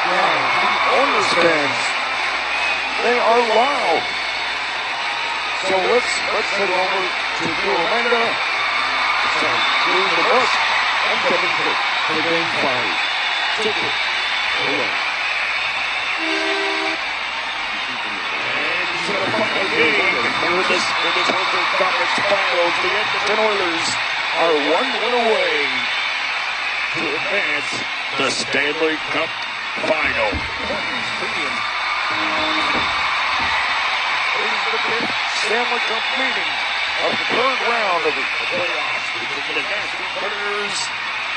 Oilers fans, they are loud. So let's head over to Amanda. Through the bus. I'm Kevin Cook for the game 5. Take it away. And set up on the game. In this World Conference Finals, the Edmonton Oilers are 1 win away to advance the Stanley Cup Final. Stanley Cup meeting of the third round of the playoffs between the Nashville Predators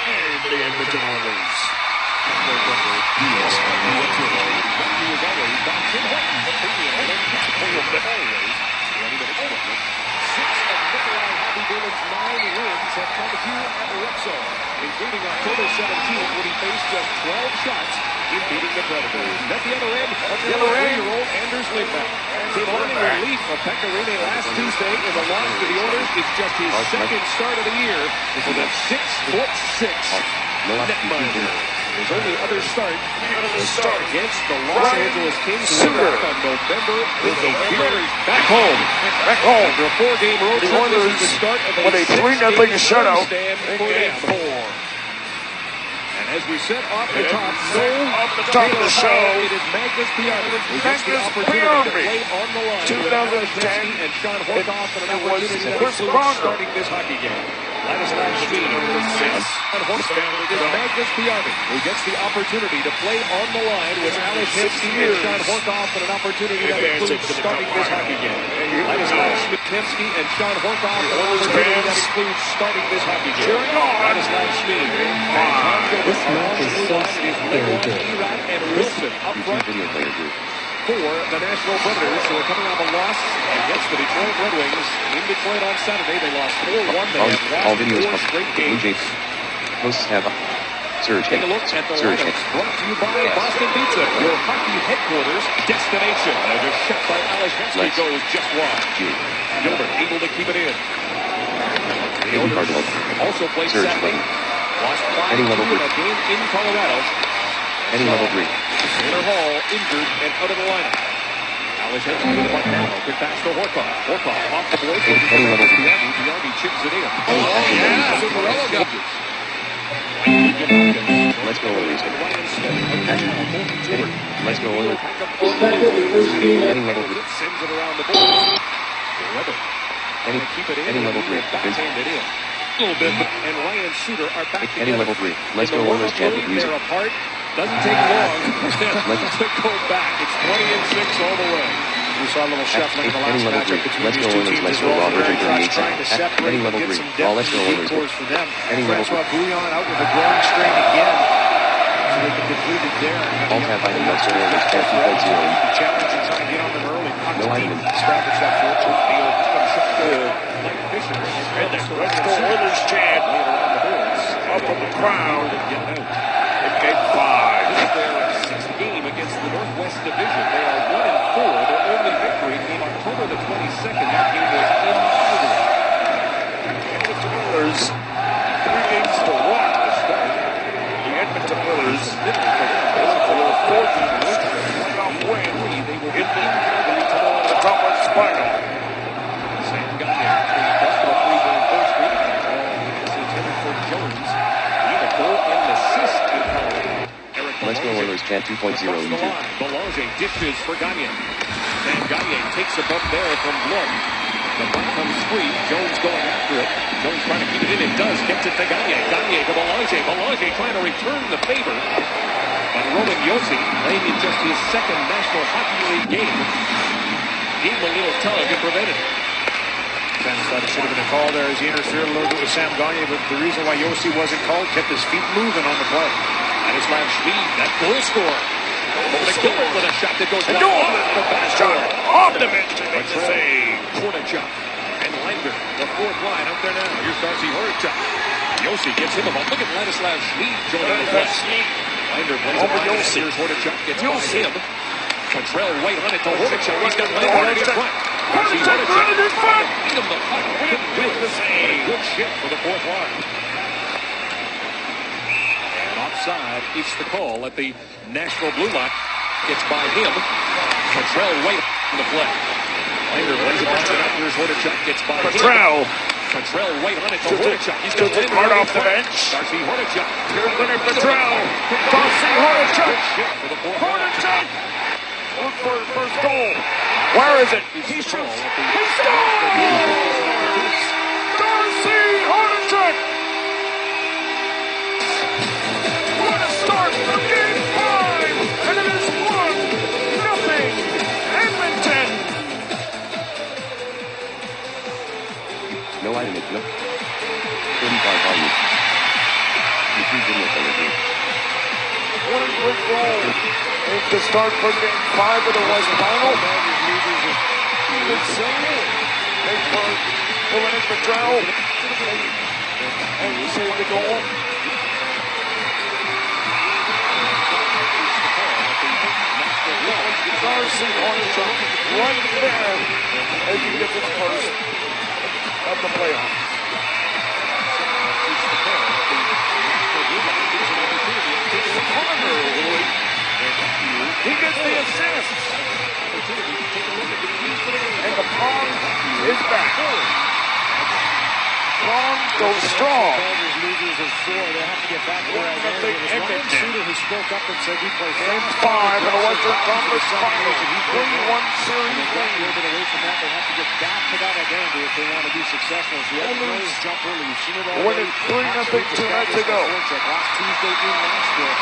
and the Edmonton Oilers. Dylan's 9 wins have come here at Rexall, including October 17th when he faced just 12 shots in beating the Predators. And at the other end, 3-year-old Anders Lindback came on in relief of Pecorine last Tuesday in the loss to the Oilers. It's just his second start of the year with a 6'6" netminder. His only other start against the Los Angeles Kings on November. Back home. After a 4-game road trip, this is the start of a 3-0 shutout. And as we said off the top, of the show, it is Magnus Piarvi who gets the opportunity to play on the line. 2010, and Sean Horkoff and an opportunity to Chris starting this hockey game. Ladislav Schmid and Horkoff is Magnus Piarvi who gets the opportunity to play on the line with Alex Hemsky and Sean Horkoff and an opportunity that includes starting this hockey game. Ladislav Schmid, Hemsky, and Sean Horkoff and an opportunity that includes starting this hockey game. Ladislav Schmid. This match is so scary good. And Wilson up front for the Nashville Predators, who are coming off a loss against the Detroit Red Wings. In Detroit on Saturday, they lost 4-1. They have lost 4 straight games. Take a look at the lineups brought to you by Boston Pizza, your hockey headquarters destination. As a shot by Alex Hemsky goes just wide. Gilbert able to keep it in. The Oilers also played Saturday. Lost 5-2 in a game in Colorado. Taylor Hall injured and out of the lineup. Alex Hemsky with the puck now. Good pass to Horkoff. Horkoff off the board. Piarvi chips it in. Zuccarello got it. Let's go Oilers. Let's go Oilers. Sends it around the board. Weber. Keep it in. Backhand it in. A little bit. And Ryan Suter are back together. Let's go Oilers. They're apart. Doesn't take long to go back. It's 20-6 all the way. We saw a little shuffling in the last matchup between these two teams as well. Very much trying to separate and get some depth in the decoys for them. Francois Bouillon out with a growing strain again. So they can complete it there. All tap item, let's go Oilers. Challenge and try and get on them early. No item. Establish that fortune. Field just got shot good. Mike Fisher. And the Let's Go Oilers chant up on the crowd. In game 5. This is their 6th game against the Northwest Division. They are 1-4. Their only victory came October the 22nd. That game was in Calgary. Edmonton Oilers, 3 games to 1 to start. The Edmonton Oilers, for the 4th win in the conference final. Sam Gagner off to a 3-game first game. This is headed for Jones. He had a goal and an assist in Colorado. Let's go Oilers, chant 2.0. Belanger dishes for Gagner. And Gagner takes a bump there from Blum. The puck comes free. Jones going after it. Jones trying to keep it in. It does. Gets it to Gagner. Gagner to Belanger. Belanger trying to return the favor. But Roman Josi, playing in just his 2nd National Hockey League game, gave him a little tug and prevented it. Fans thought it should have been a call there as he interfered a little bit with Sam Gagner, but the reason why Josi wasn't called, kept his feet moving on the play. Ladislav Schmid, that goal scorer. Over to Gilbert with a shot that goes down. The back shot. Off the bench to make the save. Hornachuk and Langer, the 4th line up there now. Here's Darcy Hornachuk. Josi gets him a ball. Look at Ladislav Schmid joining the play. Langer plays over Josi. Here's Hornachuk. Gets by him. Contrell right on it to Hornachuk. He's got Langer right in front. See Hornachuk. Beat him the puck. Couldn't do it. But a good shift for the 4th line. offside. It's the call at the Nashville blue line. It's by him. Cottrell White on the play. Langer plays it back to net. Here's Hordichuk. Gets by Cottrell. Cottrell White on it to Hordichuk. He's going to hard off the bench. Darcy Hordichuk. Here's Leonard Cottrell. Darcy Hordichuk. Hordichuk. Look for his first goal. Where is it? He shoots. He scores! Darcy Hordichuk. What a start for Game 5. And it is 1-0 Edmonton. No item, no. 35 values. What a quick goal. It's the start for Game 5 of the West Final. Good save. Big play to Leonard Cottrell. And we save the goal. Darcy Hordichuk right there as he gets his first of the playoffs. He gets the assist. And the Pong is back. Pong goes strong. They have to get back to their identity. It was Ryan Suter who spoke up and said we play Game 5 in the Western Conference Finals. 3-1 series a win. little bit away from that. They have to get back to that identity if they want to be successful. If the Oilers jump early, you've seen it already. Winning 3-0 2 nights ago. Last Tuesday in Nashville,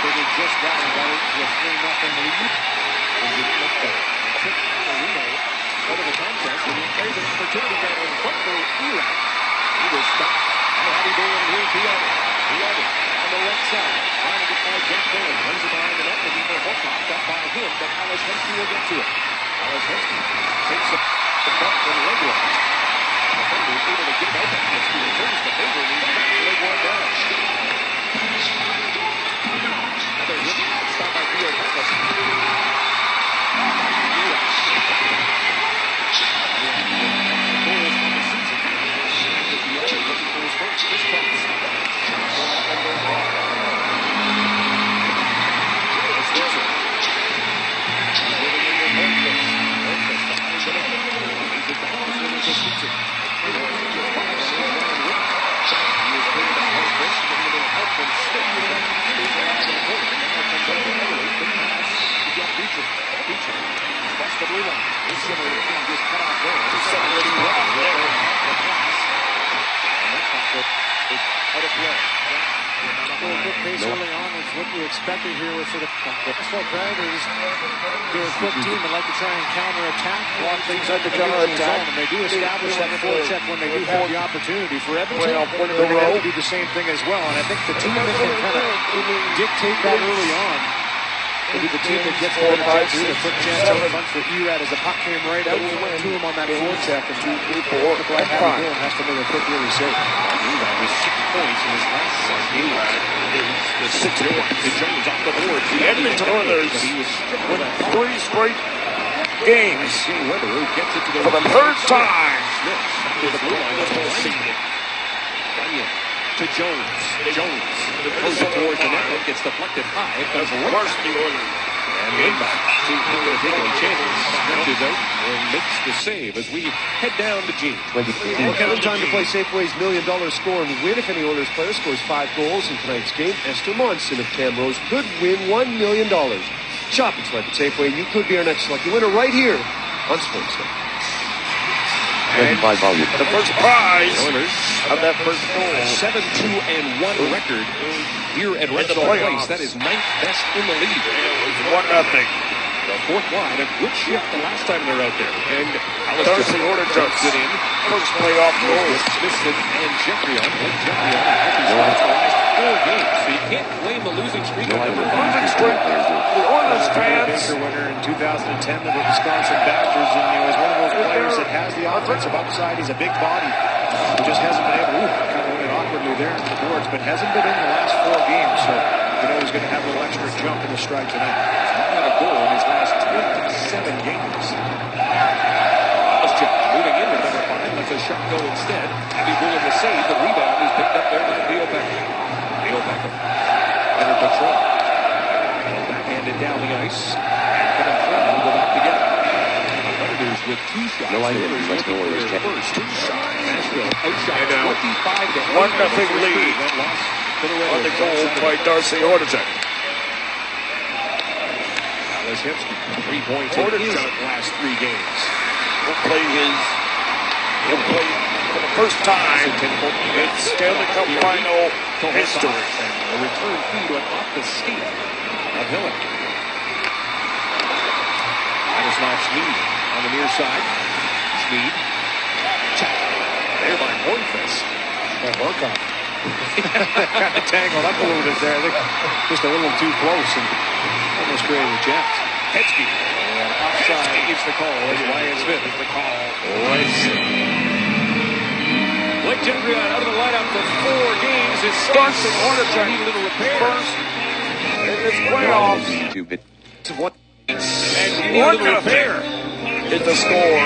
they did just that and got into a 3-0 lead. And didn't look back. Took Marino out of the contest and he played an opportunity there in front for Iraq. He was stopped. How do you do it here? Piatti on the left side. Trying to get by Jeff Bailey. Runs it behind the net. Looking for Holcomb. Got by him, but Alice Hensky will get to it. Alice Hensky takes the puck from Legler. The defender is able to get out that Hensky returns the favor and he's not Legler down. Another hit. Stop by Theo Douglas. Expected here with sort of Nashville Predators. They're a quick team and like to try and counter-attack, block things out the counter-attack. And they do establish that forecheck when they do have the opportunity. For Edmonton, they're going to have to do the same thing as well. And I think the team that can kind of dictate that early on will be the team that gets the better chance. A quick chance out front for Erad as the puck came right out to him on that forecheck. And 2-3-4. Has to make a quick really save. Erad with 6 points in his last 6 games. The 6 points to Jones off the board. The Edmonton Oilers win 3 straight games for the 3rd time. To Jones. Jones throws it towards the net. Gets deflected high. Comes right back. And Lindback seems to be taking chances. Stretches out and makes the save as we head down to Gene. Well, Kevin, time to play Safeway's $1 Million Score and win. If any Oilers player scores 5 goals in tonight's game, Esther Monson of Camrose could win $1 million. Shop and swipe at Safeway. You could be our next lucky winner right here on Sportsnet. And the first prize of that first goal. 7-2-1 record here at Redstone Place. That is 9th best in the league. It was 1-0. The 4th line, a good shift the last time they're out there. And Darcy Hordichuk it in. First playoff goal. Smithson and Jeffrey on. Jeffrey on. The last 4 games. So you can't blame a losing streak on number 5. Losing streak. The Oilers fans. Winner in 2010 of the Wisconsin Badgers, and he's one of those players that has the offensive upside. He's a big body. He just hasn't been able to kind of win it awkwardly there in the boards, but hasn't been in the last 4 games. So you know he's going to have a little extra jump in the stride tonight. He's not had a goal in his last 27 games. Moving in with number 5, lets a shot go instead. Abby Bull in the save. The rebound is picked up there by Leo Beckham. Under control. Backhanded down the ice. Hackett and Flynn will go back together. Predators with 2 shots. No idea. Oilers looking for their first 2 shots. Nashville outshot 25-8. 1-0 lead. That loss to the On the Red goal Wings. by Darcy Hornacek. Leszewski, 3 points in his last 3 games. He'll play for the first time in Stanley Cup final history. A return feed went off the skate of Hiller. Miroslav Sneed on the near side. Sneed. Check. There by Hornfest. Horkoff. Kind of tangled up a little bit there. I think just a little too close and almost created a chance. Hetzke. And offside is the call. Ryan Smith is the call. Blake Gentry out of the lineup for 4 games. His Darcy Hornacek need a little repair. first in his playoffs. YouTube. One repair is the score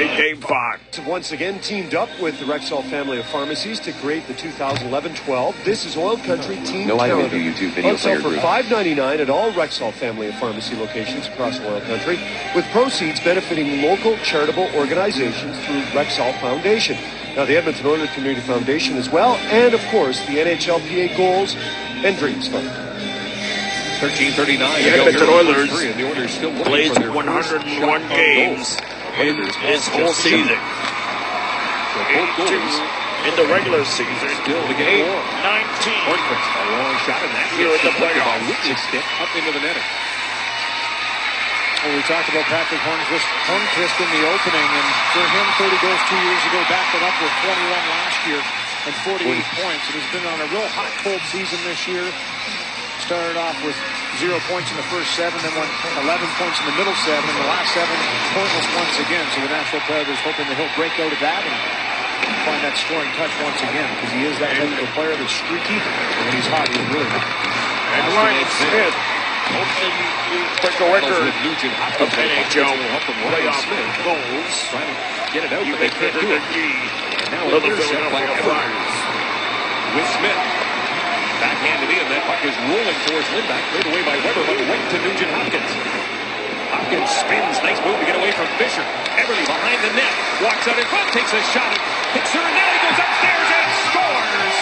in Game 5. Once again teamed up with the Rexall family of pharmacies to create the 2011-12 This is Oil Country Team No idea Calendar. who YouTube video On sale player for group. $5.99 at all Rexall family of pharmacy locations across Oil Country, with proceeds benefiting local charitable organizations through Rexall Foundation. Now the Edmonton Oilers Community Foundation as well, and of course the NHLPA Goals and Dreams Fund. 13:39. The Edmonton Oilers The Oilers still plays 101 games in his whole season. Both goals In the regular season, still to get 8-19. more. Hornquist, a long shot in that. Here at the playoffs. Whitney stick up into the netting. Well, we talked about Patrick Hornquist in the opening, and for him, 30 goals 2 years ago, backed it up with 21 last year and 48 points. And he's been on a real hot, cold season this year. Started off with 0 points in the first 7, then went 11 points in the middle 7, and the last 7 pointless once again. So the Nashville Predators hoping that he'll break out of that and find that scoring touch once again, because he is that type of a player that's streaky, and when he's hot, he's really hot. And Ryan Smith hoping to break a record With Nugent of Hopkins NHL will help them. Ryan playoff Smith goals. trying to get it out, but they can't do it. Now Another intercept by Philadelphia Everett Flyers. with Smith. Backhanded in, that puck is rolling towards Lindback, cleared away by Weber, but right to Nugent Hopkins. Hopkins spins, nice move to get away from Fisher. Everly behind the net, walks out in front, takes a shot at Fisher, and now he goes upstairs and scores!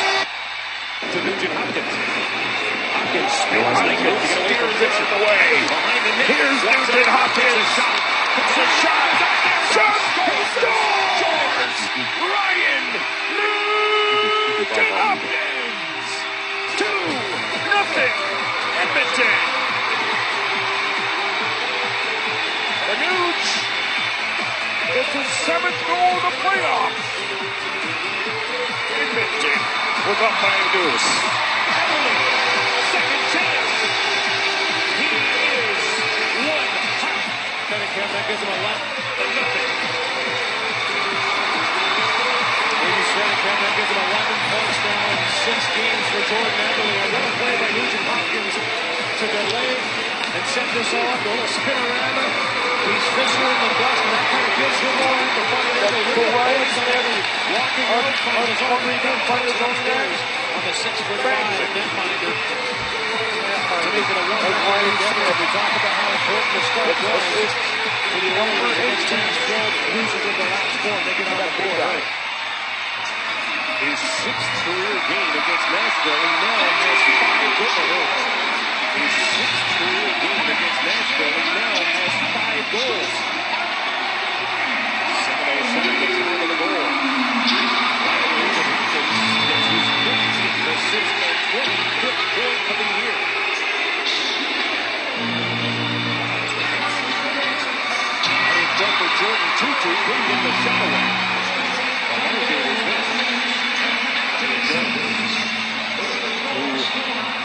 To Nugent Hopkins. Hopkins spins, nice move to get away from Fisher. Behind the net, Here's walks Nugent out, Hopkins. takes a shot. It's a shot. Shot! Scores! Ryan Nugent Hopkins. 2-0 Edmonton. The Nuge is his 7th goal of the playoffs. Edmonton was up by a deuce. Second chance. He is one hot. Cunningham, that gives him a lap. Cunningham, that gives him 11 points now in 6 games for Jordan Everly. A little play by Nugent Hopkins to delay and set this off. A little spinorama. He's Fisher in the dust, and that kind of gives him more to find it. Walking out on his own rebound, finds upstairs on the 6'5" netminder. To make it a 1-1 together. We talk about how important the start was. When you want to lose against Nashville, loses in the last 4, making it on the board. His 6th career game against Nashville, he now has 5 goals. His 6th career game against Nashville, he now has 5 goals. 7:07 gets out of the goal. Ryan Nugent Hopkins gets his 15th assist and 25th point of the year. In front for Jordan Tutu, couldn't get the shot away. Belanger was missed.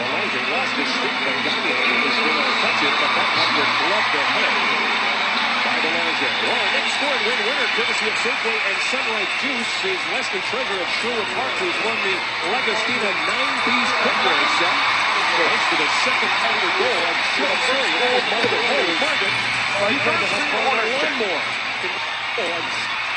Belanger lost his stick, but Gagne was going to touch it, but that puck was gloved ahead by Belanger. Well, next scoring winner, courtesy of Safeway and Sunlight Juice, is Leslie Treasure of Sherwood Park, who's won the Lagostina 9-piece cookware set. Thanks to the second ever goal of Sherwood Margaret. He got one more.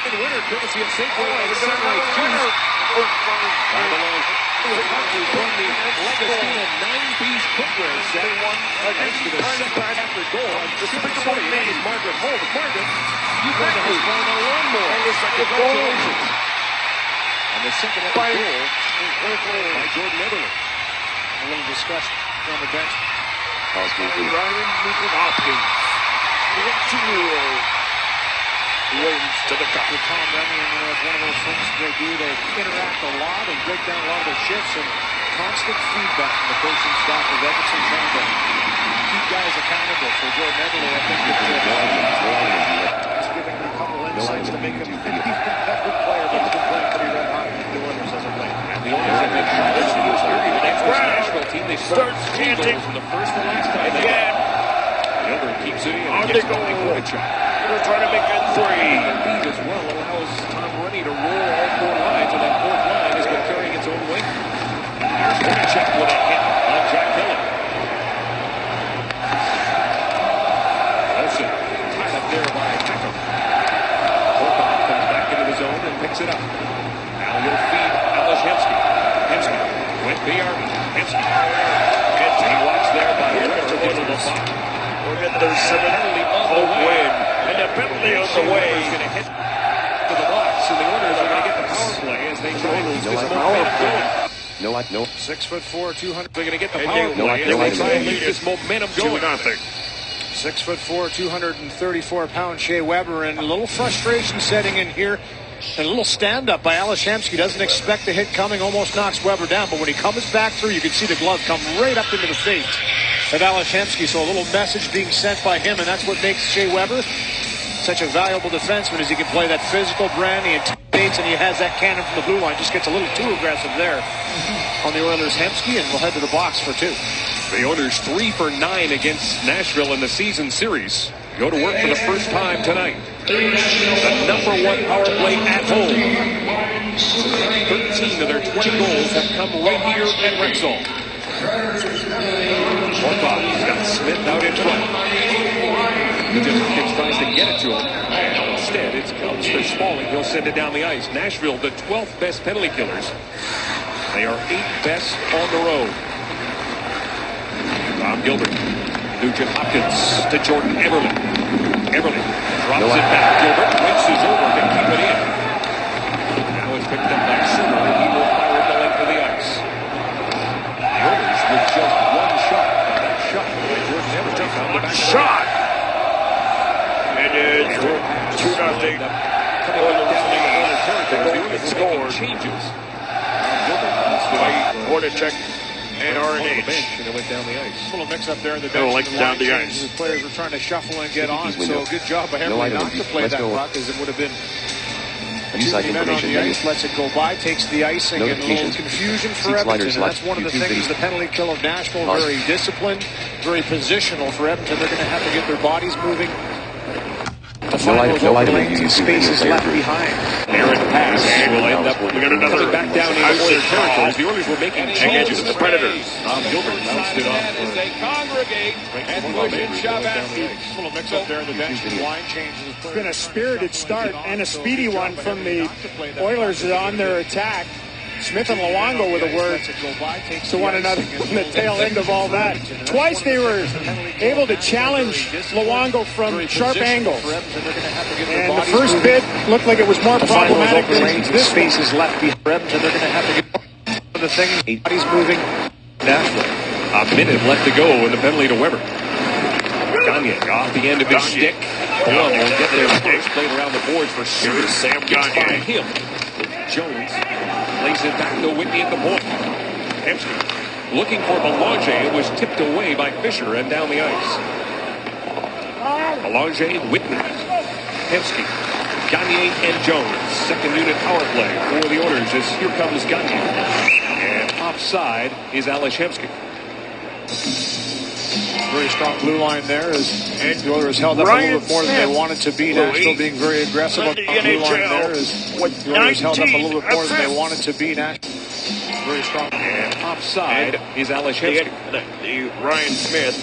And winner, courtesy of Safeway and Sunlight Juice. By Belanger. from the Legacy nine-piece cookware set. Thanks to the second after goal. The second point is Margaret Holt. Margaret, you're going to have fun a lot more. Congratulations. And the second after goal by Jordan Everly. A little discussion on the bench. Ryan Hopkins. Wins to the cup. With Tom Rennie, it's one of those things they do. They interact a lot and break down a lot of their shifts, and constant feedback from the coaching staff of Edmonton trying to keep guys accountable. For Jordan Everly, I think it's giving him a couple insights to make him an even better player, but he's been playing pretty red hot with the Oilers as of late. And the Oilers have been trying to use the next Nashville team. They scored 3 goals in the first and last time. Again. Gilbert keeps it in and gets the shot. They're trying to make it 3. The lead as well allows Tom Rennie to roll all 4 lines, and that 4th line has been carrying its own weight. Here's Hornacek with a hit on Jack Miller. Olsen tied up there by Hacker. Volkov comes back into the zone and picks it up. Now he'll feed Alashevsky. Hemsky with BRB. Hemsky. He watched there by Ritter. We'll get their 7th home win. And the penalty on the way. Is going to hit to the box, and the Oilers are going to get the power play as they try to keep this momentum going. No. 6'4", 200. They're going to get the And power you- play no, as they try no, and keep this momentum going. 2-0. 6'4", 234-pound Shea Weber, and a little frustration setting in here. And a little stand-up by Alashevsky. Doesn't expect the hit coming, almost knocks Weber down. But when he comes back through, you can see the glove come right up into the face of Alashevsky. So a little message being sent by him, and that's what makes Shea Weber such a valuable defenseman, is he can play that physical brand. He intimidates, and he has that cannon from the blue line. Just gets a little too aggressive there on the Oilers. Hemsky, and we'll head to the box for 2. The Oilers 3 for 9 against Nashville in the season series. Go to work for the first time tonight. The #1 power play at home. 13 of their 20 goals have come right here at Rexall. Volkov got Smith out in front. Hopkins tries to get it to him. And instead, it comes for Smalling. He'll send it down the ice. Nashville, the 12th best penalty killers. They are 8th best on the road. Tom Gilbert. Nugent Hopkins to Jordan Everly. Everly drops it back. Gilbert races over to keep it in. Now it's picked up by Sugar. He will fire it the length of the ice. The Oilers with just 1 shot. That shot by Jordan Everly found the back Shot. And it's 2-0. Oilers scored. Changes. By Hornacek and On the RNH. bench, and it went down the ice. A little mix up there in the No, bench. like The down line the changes. ice. The players were trying to shuffle and get on, window. so good job by No Everly item. not to play Let's that go. puck, as it would have been Use too like many men on information the menu. ice, lets it go by, takes the icing, and a little Notifications. confusion for Seat Edmonton. sliders And that's one of the left. things, YouTube the penalty kill of Nashville, Pause. very disciplined, very positional for Edmonton. They're going to have to get their bodies moving to find item- those no open item lanes and in YouTube spaces video left player. behind. Errant pass will end up We got another coming back down into their territories. The Oilers were making changes. Against the Predators. Tom Gilbert bounced it off. As they congregate and push and shove after. A little mix up there in the bench. The line changes. It's been a spirited start and a speedy one from the Oilers on their attack. Smith and Luongo with a word to one another on the tail end of all that. Twice they were able to challenge Luongo from sharp angles. And the first bit looked like it was more problematic than this one. Spaces left behind. They're going to have to get the thing. Bodies moving. Nashville. A minute left to go in the penalty to Weber. Gagne off the end of his stick. Blum will get there first. Played around the boards for Here's Sam Gets by Gagne. him. Jones lays it back to Whitney at the point. Hemsky looking for Belanger. It was tipped away by Fisher and down the ice. Belanger, Whitney, Hemsky, Gagne, and Jones. Second unit power play for the Oilers as here comes Gagne. And offside is Alashevsky. Very strong blue line there as the Oilers held up a little bit more than they wanted to be. Nashville being very aggressive on the blue line there as the Oilers held up a little bit more than they wanted to be. Nashville very strong. And offside is Alashevsky. The Ryan Smith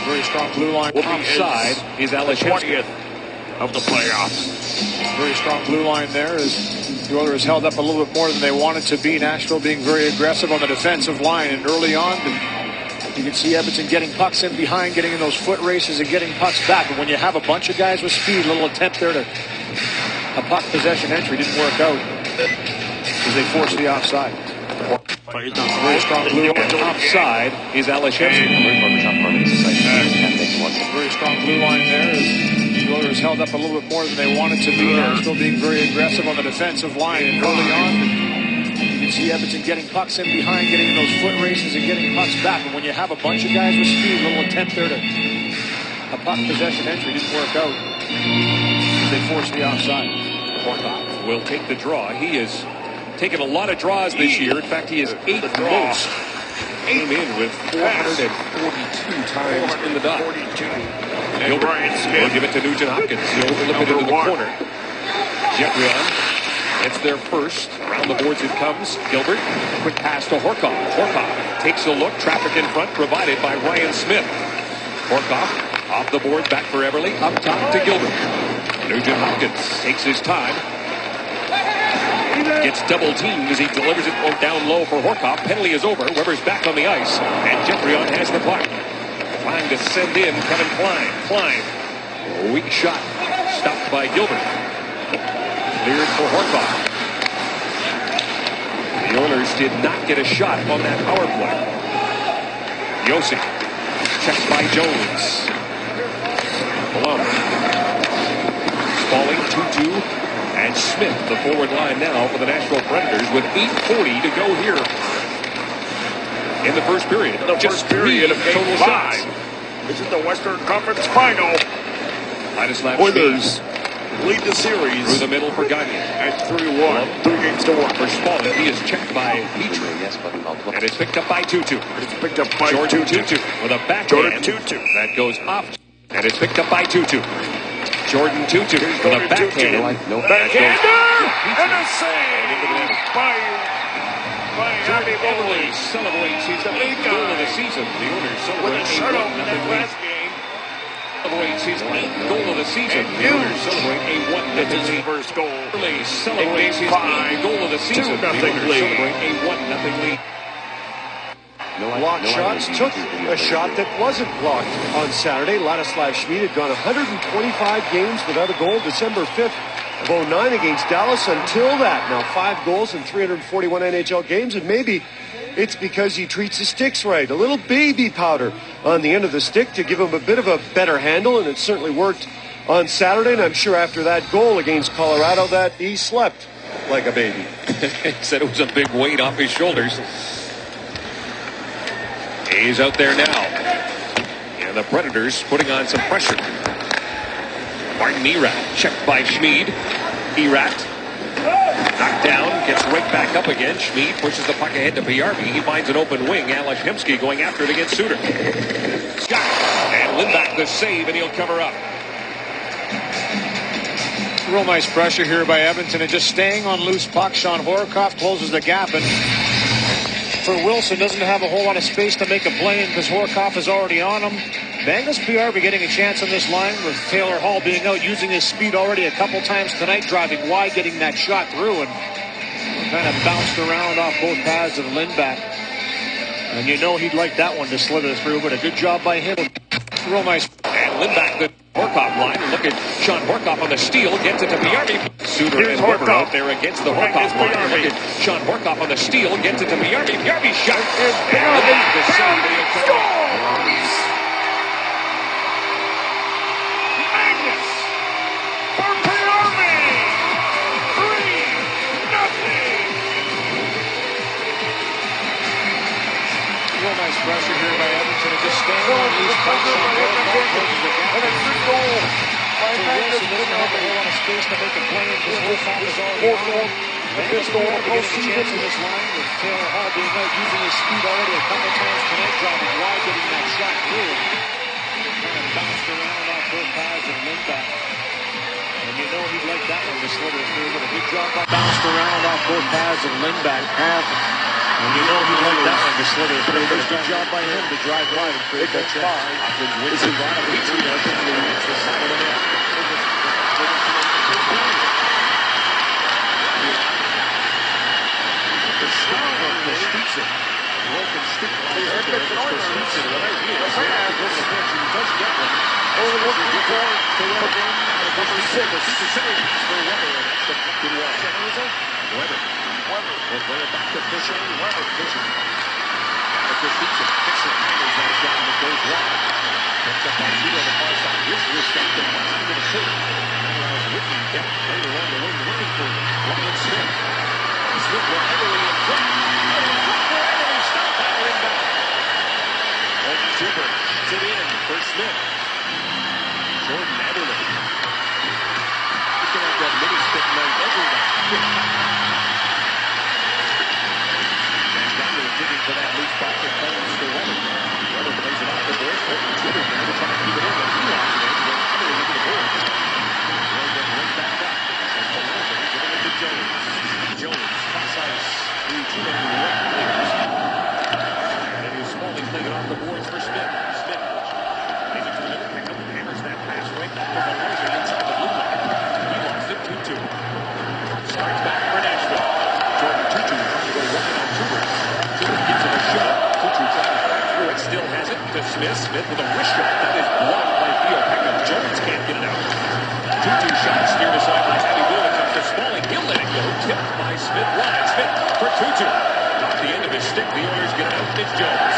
Very strong blue line. will be Offside is Alashevsky. 20th of the playoffs. Very strong blue line there as the Oilers held up a little bit more than they wanted to be. Nashville being very aggressive on the defensive line, and early on you can see Edmonton getting pucks in behind, getting in those foot races and getting pucks back. But when you have a bunch of guys with speed, a little attempt there to a puck possession entry didn't work out as they forced the offside. Very strong blue line offside is Alashevsky. Very strong blue line there as the Oilers held up a little bit more than they wanted to be. Nashville being very aggressive on the defensive line, and early on you can see Edmonton getting pucks in behind, getting in those foot races and getting pucks back. But when you have a bunch of guys with speed, a little attempt there to a puck possession entry didn't work out as they forced the offside. Horkoff will take the draw. He is taken a lot of draws this year. In fact, he is 8th most. Came in with 442 times in the dot. Gilbert will give it to Nugent Hopkins. He'll flip it into the corner. Jeprion gets there first. Around the boards it comes. Gilbert, quick pass to Horkoff. Horkoff takes a look. Traffic in front provided by Ryan Smith. Horkoff off the board, back for Everly. Up top to Gilbert. Nugent Hopkins takes his time. Gets double teamed as he delivers it down low for Horkoff. Penalty is over. Weber's back on the ice. And Jeprion has the puck. Trying to send in Kevin Klein. Klein. Weak shot. Stopped by Gilbert. Cleared for Horkoff. The Oilers did not get a shot on that power play. Yossi. Checked by Jones. Malone. Spalling 2-2. And Smith, the forward line now for the Nashville Predators with 8:40 to go here in the first period. The first period of game total 5. shots. This is the Western Conference Final. Oilers lead the series through the middle for Gagne. at 3-1. 3-1. For Spalling, he is checked by Petrie. And it's picked up by Tutu. It's picked up by Jordan Tutu. with a backhand. Jordan Tutu. That goes off. And it's picked up by Tutu. Jordan Tutu with a backhand. Backhander! And a save by Johnny Everly celebrates his 8th goal of the season. The Oilers with a celebrate shutout in 1-0 that lead. last game. Celebrates his 8th goal of the season. The Oilers celebrate a 1-0 His lead. first goal. Everly celebrates his 8th goal of the season. The 2-0 Oilers lead. celebrate a 1-0 lead. Blocked shots took a shot that wasn't blocked on Saturday. Ladislav Schmid had gone 125 games without a goal December 5th of 2009 against Dallas until that. Now 5 goals in 341 NHL games, and maybe it's because he treats the sticks right. A little baby powder on the end of the stick to give him a bit of a better handle, and it certainly worked on Saturday. And I'm sure after that goal against Colorado that he slept like a baby. He said it was a big weight off his shoulders. He's out there now. And the Predators putting on some pressure. Martin Erat checked by Schmid. Erat knocked down, gets right back up again. Schmid pushes the puck ahead to Piyarvi. He finds an open wing. Alashevsky going after it against Suter. Scott and Lindback the save, and he'll cover up. Real nice pressure here by Edmonton and just staying on loose puck. Sean Horkoff closes the gap, and for Wilson doesn't have a whole lot of space to make a play in because Horkoff is already on him. Magnus Piyarvi getting a chance on this line with Taylor Hall being out, using his speed already a couple times tonight, driving wide, getting that shot through, and kind of bounced around off both pads of Lindback. And you know he'd like that one to slither through, but a good job by him. Real nice. And Lindback, the Horkoff line. And look at Sean Horkoff on the steal. Gets it to Piyarvi. Suter and Weber out there against the Horkoff line. And look at Sean Horkoff on the steal. Gets it to Piyarvi. Piyarvi shot. And Lindback the save. Magnus for Piyarvi. 3-0. Real nice pressure here by Edmonton and just staying on loose puck. Sean Horkoff closes the gap. And a good goal by For Magnus. Wilson doesn't have a whole lot of space to make a play in because Horkoff is already Fourth goal. on. Magnus Piyarvi getting a chance in this line with Taylor Hall being out, using his speed already a couple times tonight, driving wide, getting that shot through. Kind of bounced around off both pads of Lindback. And you know he'd like that one to slither through, but a good job by bounced around off both pads of Lindback. And you know he'd like that one to slither through, but a good job by him to drive wide and create that chance. Hopkins wins it. Petrie up and it's the side of the net. The start of Kostitsin. Broken stick by Kostitsin right here. He does get one. Looking for number 6. Saves for Weber. That's deflected well. Weber. Will bring it back to Fisher. Weber. Fisher. Down to Kostitsin. Fisher handles that shot and it goes wide. Picked up by Tito on the far side. Here's Wistek to the center. Whitney kept later on the wing looking for Ryan Smith. Smith will heavily in front. Everly stopped that inbound. Colton Cooper puts it in for Smith. Jordan Everly. He's going to have that mini stick night every night. Montgomery digging for that loose ball and plays to Weber. Weber plays it off the board. Colton Cooper now to try to keep it in. He lost it. Everly into the board. They'll get right back up. And Palazzo giving it to Jones. Jones, cross ice, through two of the right players. And he's Spalding playing it off the boards for Smith. Smith plays it to the middle, pick up and hammers that pass right back to Palazzo inside the blue line. He lost it 2-2. Starts back for Nashville. Jordan Tutu trying to go wide on Tubers. Tubers gives him a shot. Tutu trying to fight through it, still has it to Smith. Smith with a wrist shot. That is blocked by Theo Peckham. Jones can't get it out. Tutu shot steered aside by Abby Bullock. Comes to Spalding. He'll let it go. Tipped by Smith. Wide. Smith for Tutu. Off the end of his stick. The Oilers get it out. It's Jones.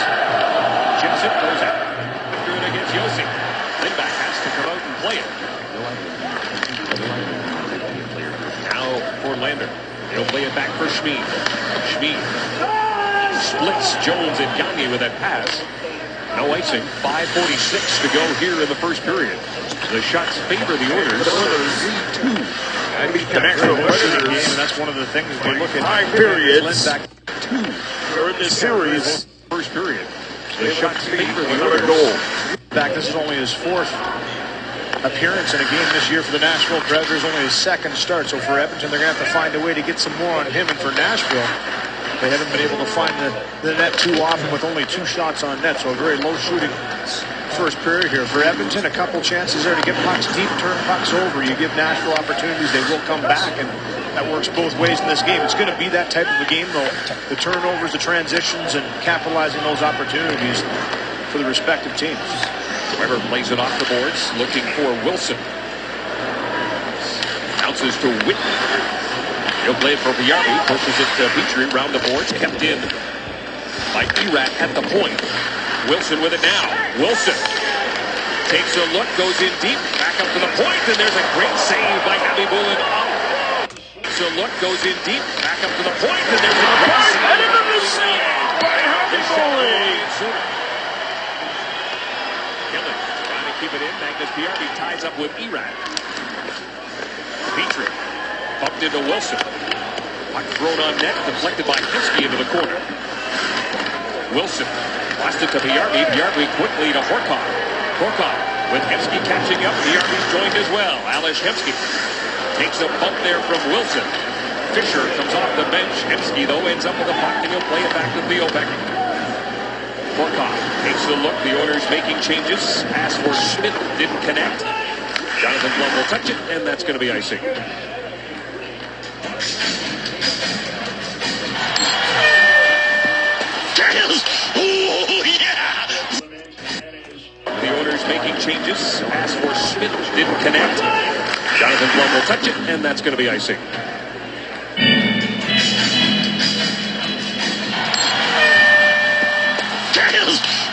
Chips it. Goes out. After it against Yossi. Lindback has to come out and play it. Now for Lander. He'll play it back for Schmid. Schmid splits Jones and Gagne with that pass. No icing. 5:46 to go here in the first period. The shots favor the Oilers. 3-2. The Nashville Predators, and that's one of the things we look at. High periods. They're in this series. First period. The shots favor the Another Oilers. goal. In fact, this is only his 4th appearance in a game this year for the Nashville Predators. Only his 2nd start. So for Edmonton, they're going to have to find a way to get some more on him. And for Nashville, they haven't been able to find the net too often with only 2 shots on net. So a very low shooting first period here. For Edmonton, a couple chances there to get pucks deep, turn pucks over. You give Nashville opportunities, they will come back, and that works both ways in this game. It's going to be that type of a game, though. The turnovers, the transitions, and capitalizing those opportunities for the respective teams. Weber plays it off the boards, looking for Wilson. Bounces to Whitney. He'll play it for Biardi, pushes it to Petrie, round the boards, kept in by Erat at the point. Wilson with it now. Wilson takes a look, goes in deep, back up to the point, and there's a great save by Abby Bullen. Takes a look, goes in deep, back up to the point, and there's a great save. And another save by Abby Bullen. Killing, trying to keep it in. Magnus Biardi ties up with Erat. Petrie bumped into Wilson. Puck thrown on net, deflected by Husky into the corner. Wilson lost it to Biardi. Biardi quickly to Horkoff. Horkoff with Hemsky catching up. Biardi's joined as well. Ales Hemsky takes a bump there from Wilson. Fisher comes off the bench. Hemsky, though, ends up with a puck, and he'll play it back to Theo Peckham. Horkoff takes a look. The Oilers making changes. Pass for Schmidt didn't connect. Jonathan Blum will touch it, and that's going to be icing. Oh, yeah! The Oilers making changes. Pass for Schmidt didn't connect. Jonathan Blum will touch it, and that's going to be icing.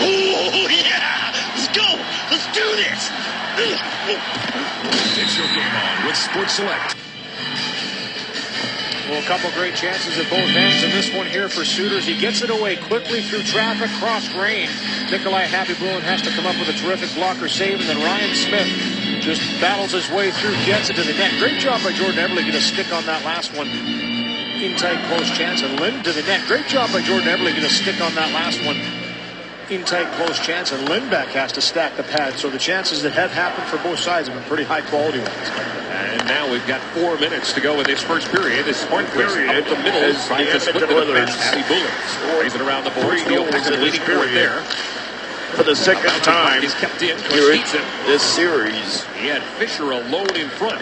Oh, yeah! Let's go! Let's do this! It's your game on with Sports Select. Well, a couple great chances at both ends, and this one here for Suitors. He gets it away quickly through traffic, cross range. Nikolai Happy-Bullen has to come up with a terrific blocker save, and then Ryan Smith just battles his way through, gets it to the net. Great job by Jordan Everly, going to stick on that last one. In tight, close chance, and Lind to the net. Great job by Jordan Everly, going to stick on that last one. In tight, close chance, and Lindback has to stack the pad. So the chances that have happened for both sides have been pretty high quality ones. And now we've got 4 minutes to go in this first period. This Hornquist up the middle, trying to split the defense. Abby Bullen plays it around the board. Theo Peckham leading for it there. For the second time is kept in. here in this series. He had Fisher alone in front.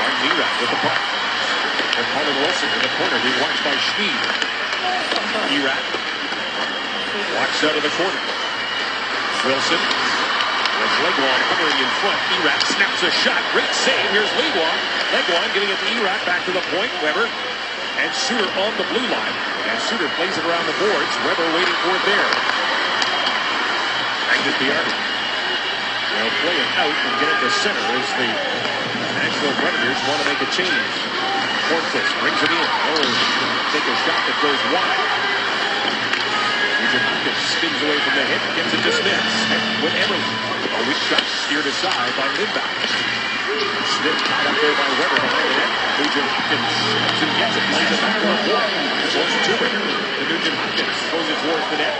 Martin Erat with the puck. And Colin Wilson in the corner being watched by Schmid. Erat walks out of the corner. Wilson with Legwand hovering in front. Erat snaps a shot. Great save. Here's Legwand. Legwand giving it to Erat. Back to the point. Weber and Suter on the blue line. And Suter plays it around the boards. Weber waiting for it there. Magnus Biardi. They'll play it out and get it to center as the Nashville Predators want to make a change. Hornquist brings it in. Take a shot that goes wide. Nugent Hopkins spins away from the hit, gets it to Smith. With Emerald. A weak shot steered aside by Lindback. Smith tied up there by Weber behind the net. Nugent Hopkins comes and gets it. Plays it back to the point. Close to it. The Nugent Hopkins throws it towards the net.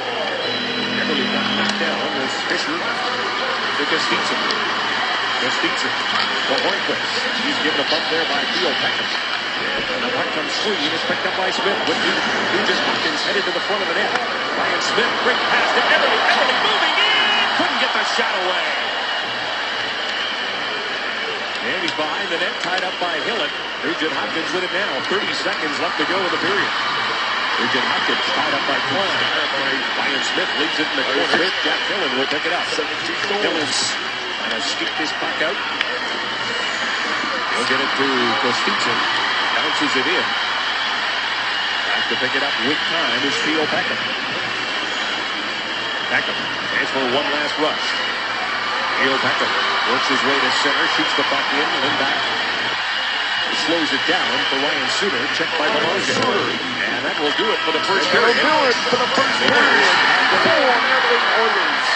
Emerald got knocked down as Fisher to Kostitsin. Kostitsin for Hornquist. He's given a bump there by Theo Peckham. And the puck comes free and is picked up by Smith. With Nugent Hopkins headed to the front of the net. Ryan Smith, great pass to Eberle. Eberle moving in! Couldn't get the shot away. And he's behind the net, tied up by Hillen. Nugent Hopkins with it now. 30 seconds left to go in the period. Nugent Hopkins tied up by Klein. Ryan Smith leads it in the corner. Jack Hillen will pick it up. Hillen's going to sneak this puck out. He'll get it to Kostitsin. Bounces it in. Back to pick it up with time is Theo Peckham. Peckham stands for one last rush. Theo Peckham works his way to center, shoots the puck in. Lindback slows it down for Ryan Suter. Checked by Belanger. And that will do it for the first period. That'll do it for the first period. For Edmonton Oilers.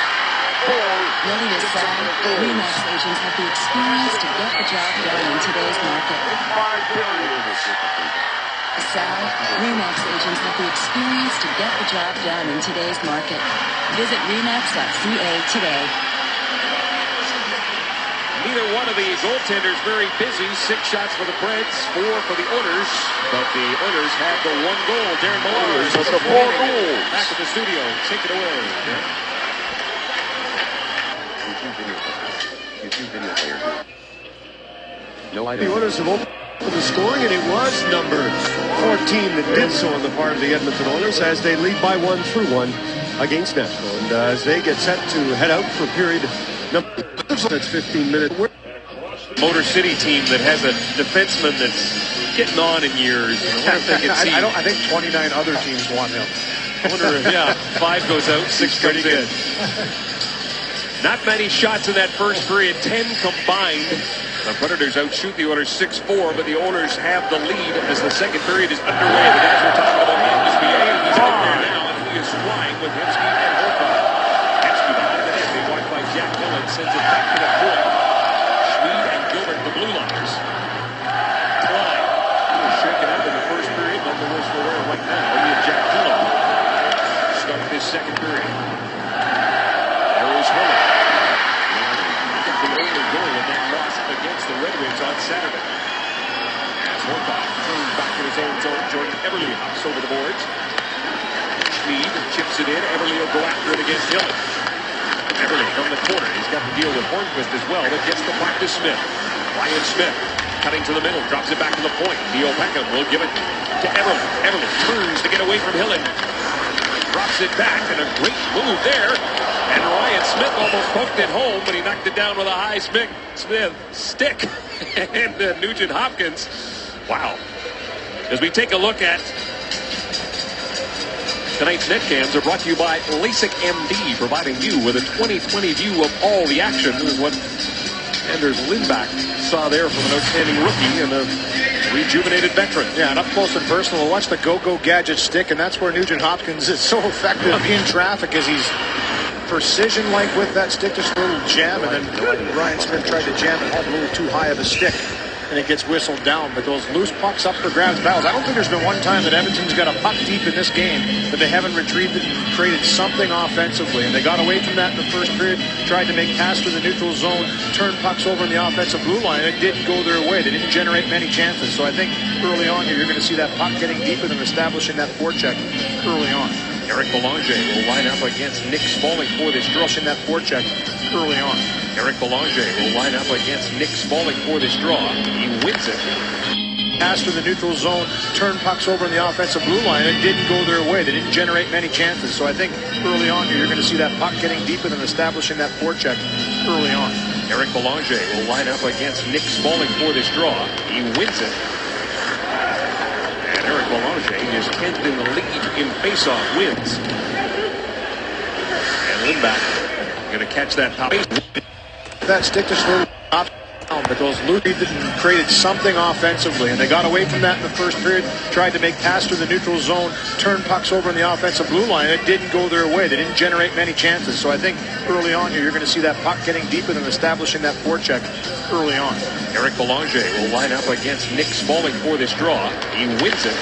Ready to sell? Remax agents have the experience to get the job done in today's market. Sal, Remax agents have the experience to get the job done in today's market. Visit remax.ca today. Neither one of the goaltenders very busy. 6 shots for the Preds, 4 for the Oilers. But the Oilers had the 1 goal. Darren Muller with the 4 goals. Back to the studio. Take it away. No idea. The Oilers have opened the scoring, and it was number 14 that did so on the part of the Edmonton Oilers as they lead by 1-1 against Nashville. And as they get set to head out for period number, that's 15 minutes. Motor City team that has a defenseman that's getting on in years. I think 29 other teams want him. I wonder if, 5 goes out, 6 comes in. Not many shots in that first period, 10 combined. The Predators outshoot the Oilers 6-4, but the Oilers have the lead as the second period is underway. The guys were talking about Magnus Biardi. He's out there now, and he is flying with Hemsky and Holcomb. Hemsky behind the net, being watched by Jack Hillen, sends it back to the point. Schmid and Gilbert, the blue liners. Klein, he was shaken up in the first period, but the worst for wear right now. We have Jack Hillen start this second period. There is Hillen. The only goal in that loss against the Red Wings on Saturday. As Horcoff turns back in his own zone, Jordan Eberle hops over the boards. Schmid chips it in. Eberle will go after it against Hillen. Eberle from the corner. He's got to deal with Hornquist as well. That gets the puck to Smith. Ryan Smith cutting to the middle, drops it back to the point. Theo Peckham will give it to Eberle. Eberle turns to get away from Hillen. Drops it back, and a great move there. And Ryan Smith almost poked it home, but he knocked it down with a high Smith stick. And Nugent Hopkins. Wow. As we take a look at tonight's net cams, are brought to you by LASIK MD, providing you with a 20/20 view of all the action. This is what Anders Lindback saw there from an outstanding rookie and a rejuvenated veteran. Yeah, and up close and personal. Watch the go-go gadget stick, and that's where Nugent Hopkins is so effective in traffic as he's precision-like with that stick, just a little jam, and then Ryan Smith tried to jam it home a little too high of a stick, and it gets whistled down. But those loose pucks up for grabs battles, I don't think there's been one time that Edmonton's got a puck deep in this game that they haven't retrieved it and created something offensively, and they got away from that in the first period, tried to make passes to the neutral zone, turn pucks over in the offensive blue line, and it didn't go their way. They didn't generate many chances, so I think early on here you're going to see that puck getting deeper and establishing that forecheck early on. Eric Belanger will line up against Nick Smalling for this draw. In that forecheck early on. Eric Belanger will line up against Nick Smalling for this draw. He wins it. Pass to the neutral zone, turn pucks over in the offensive blue line. It didn't go their way. They didn't generate many chances. So I think early on here, you're going to see that puck getting deep and then establishing that forecheck early on. Eric Belanger will line up against Nick Smalling for this draw. He wins it. And Eric Belanger is 10th in the league in faceoff wins. And Lindback going to catch that top. That stick to slow up. Because Lucy created something offensively, and they got away from that in the first period. Tried to make pass to the neutral zone, turn pucks over in the offensive blue line. It didn't go their way. They didn't generate many chances. So I think early on here, you're going to see that puck getting deep and then establishing that forecheck early on. Eric Belanger will line up against Nick Smalling for this draw. He wins it.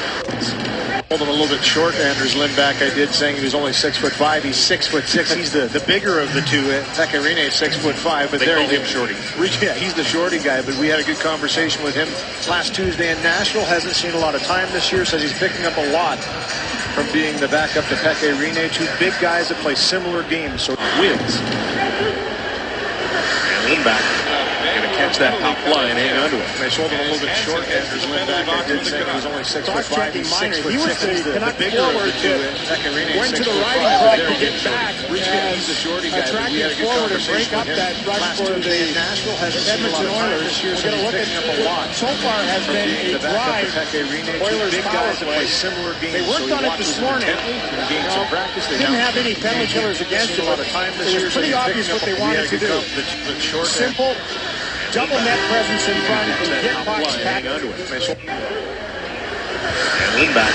Hold him a little bit short, Anders Lindback. I did saying he was only 6'5". He's 6'6". He's the bigger of the two. Pekarine is 6'5", but they call him shorty. Yeah, he's the shorty guy. But we had a good conversation with him last Tuesday in Nashville. Hasn't seen a lot of time this year. Says he's picking up a lot from being the backup to Pekarine. Two big guys that play similar games. So wins. And Lindback going to catch that top line and hang onto it. They sold him a little bit short. Anders Lindback, I did say he was only 6'5". He's 6'6". He was the bigger of the two. Went to the right and to get back. He's the shorty guy. We had a good forward and break up that rush for the Edmonton Oilers. We're going to look at a lot. So far has been a drive. Oilers power play. They worked on it this morning. Didn't have any penalty killers against it. It was pretty obvious what they wanted to do. Simple. Double net presence in front and get pucks back. And Lindback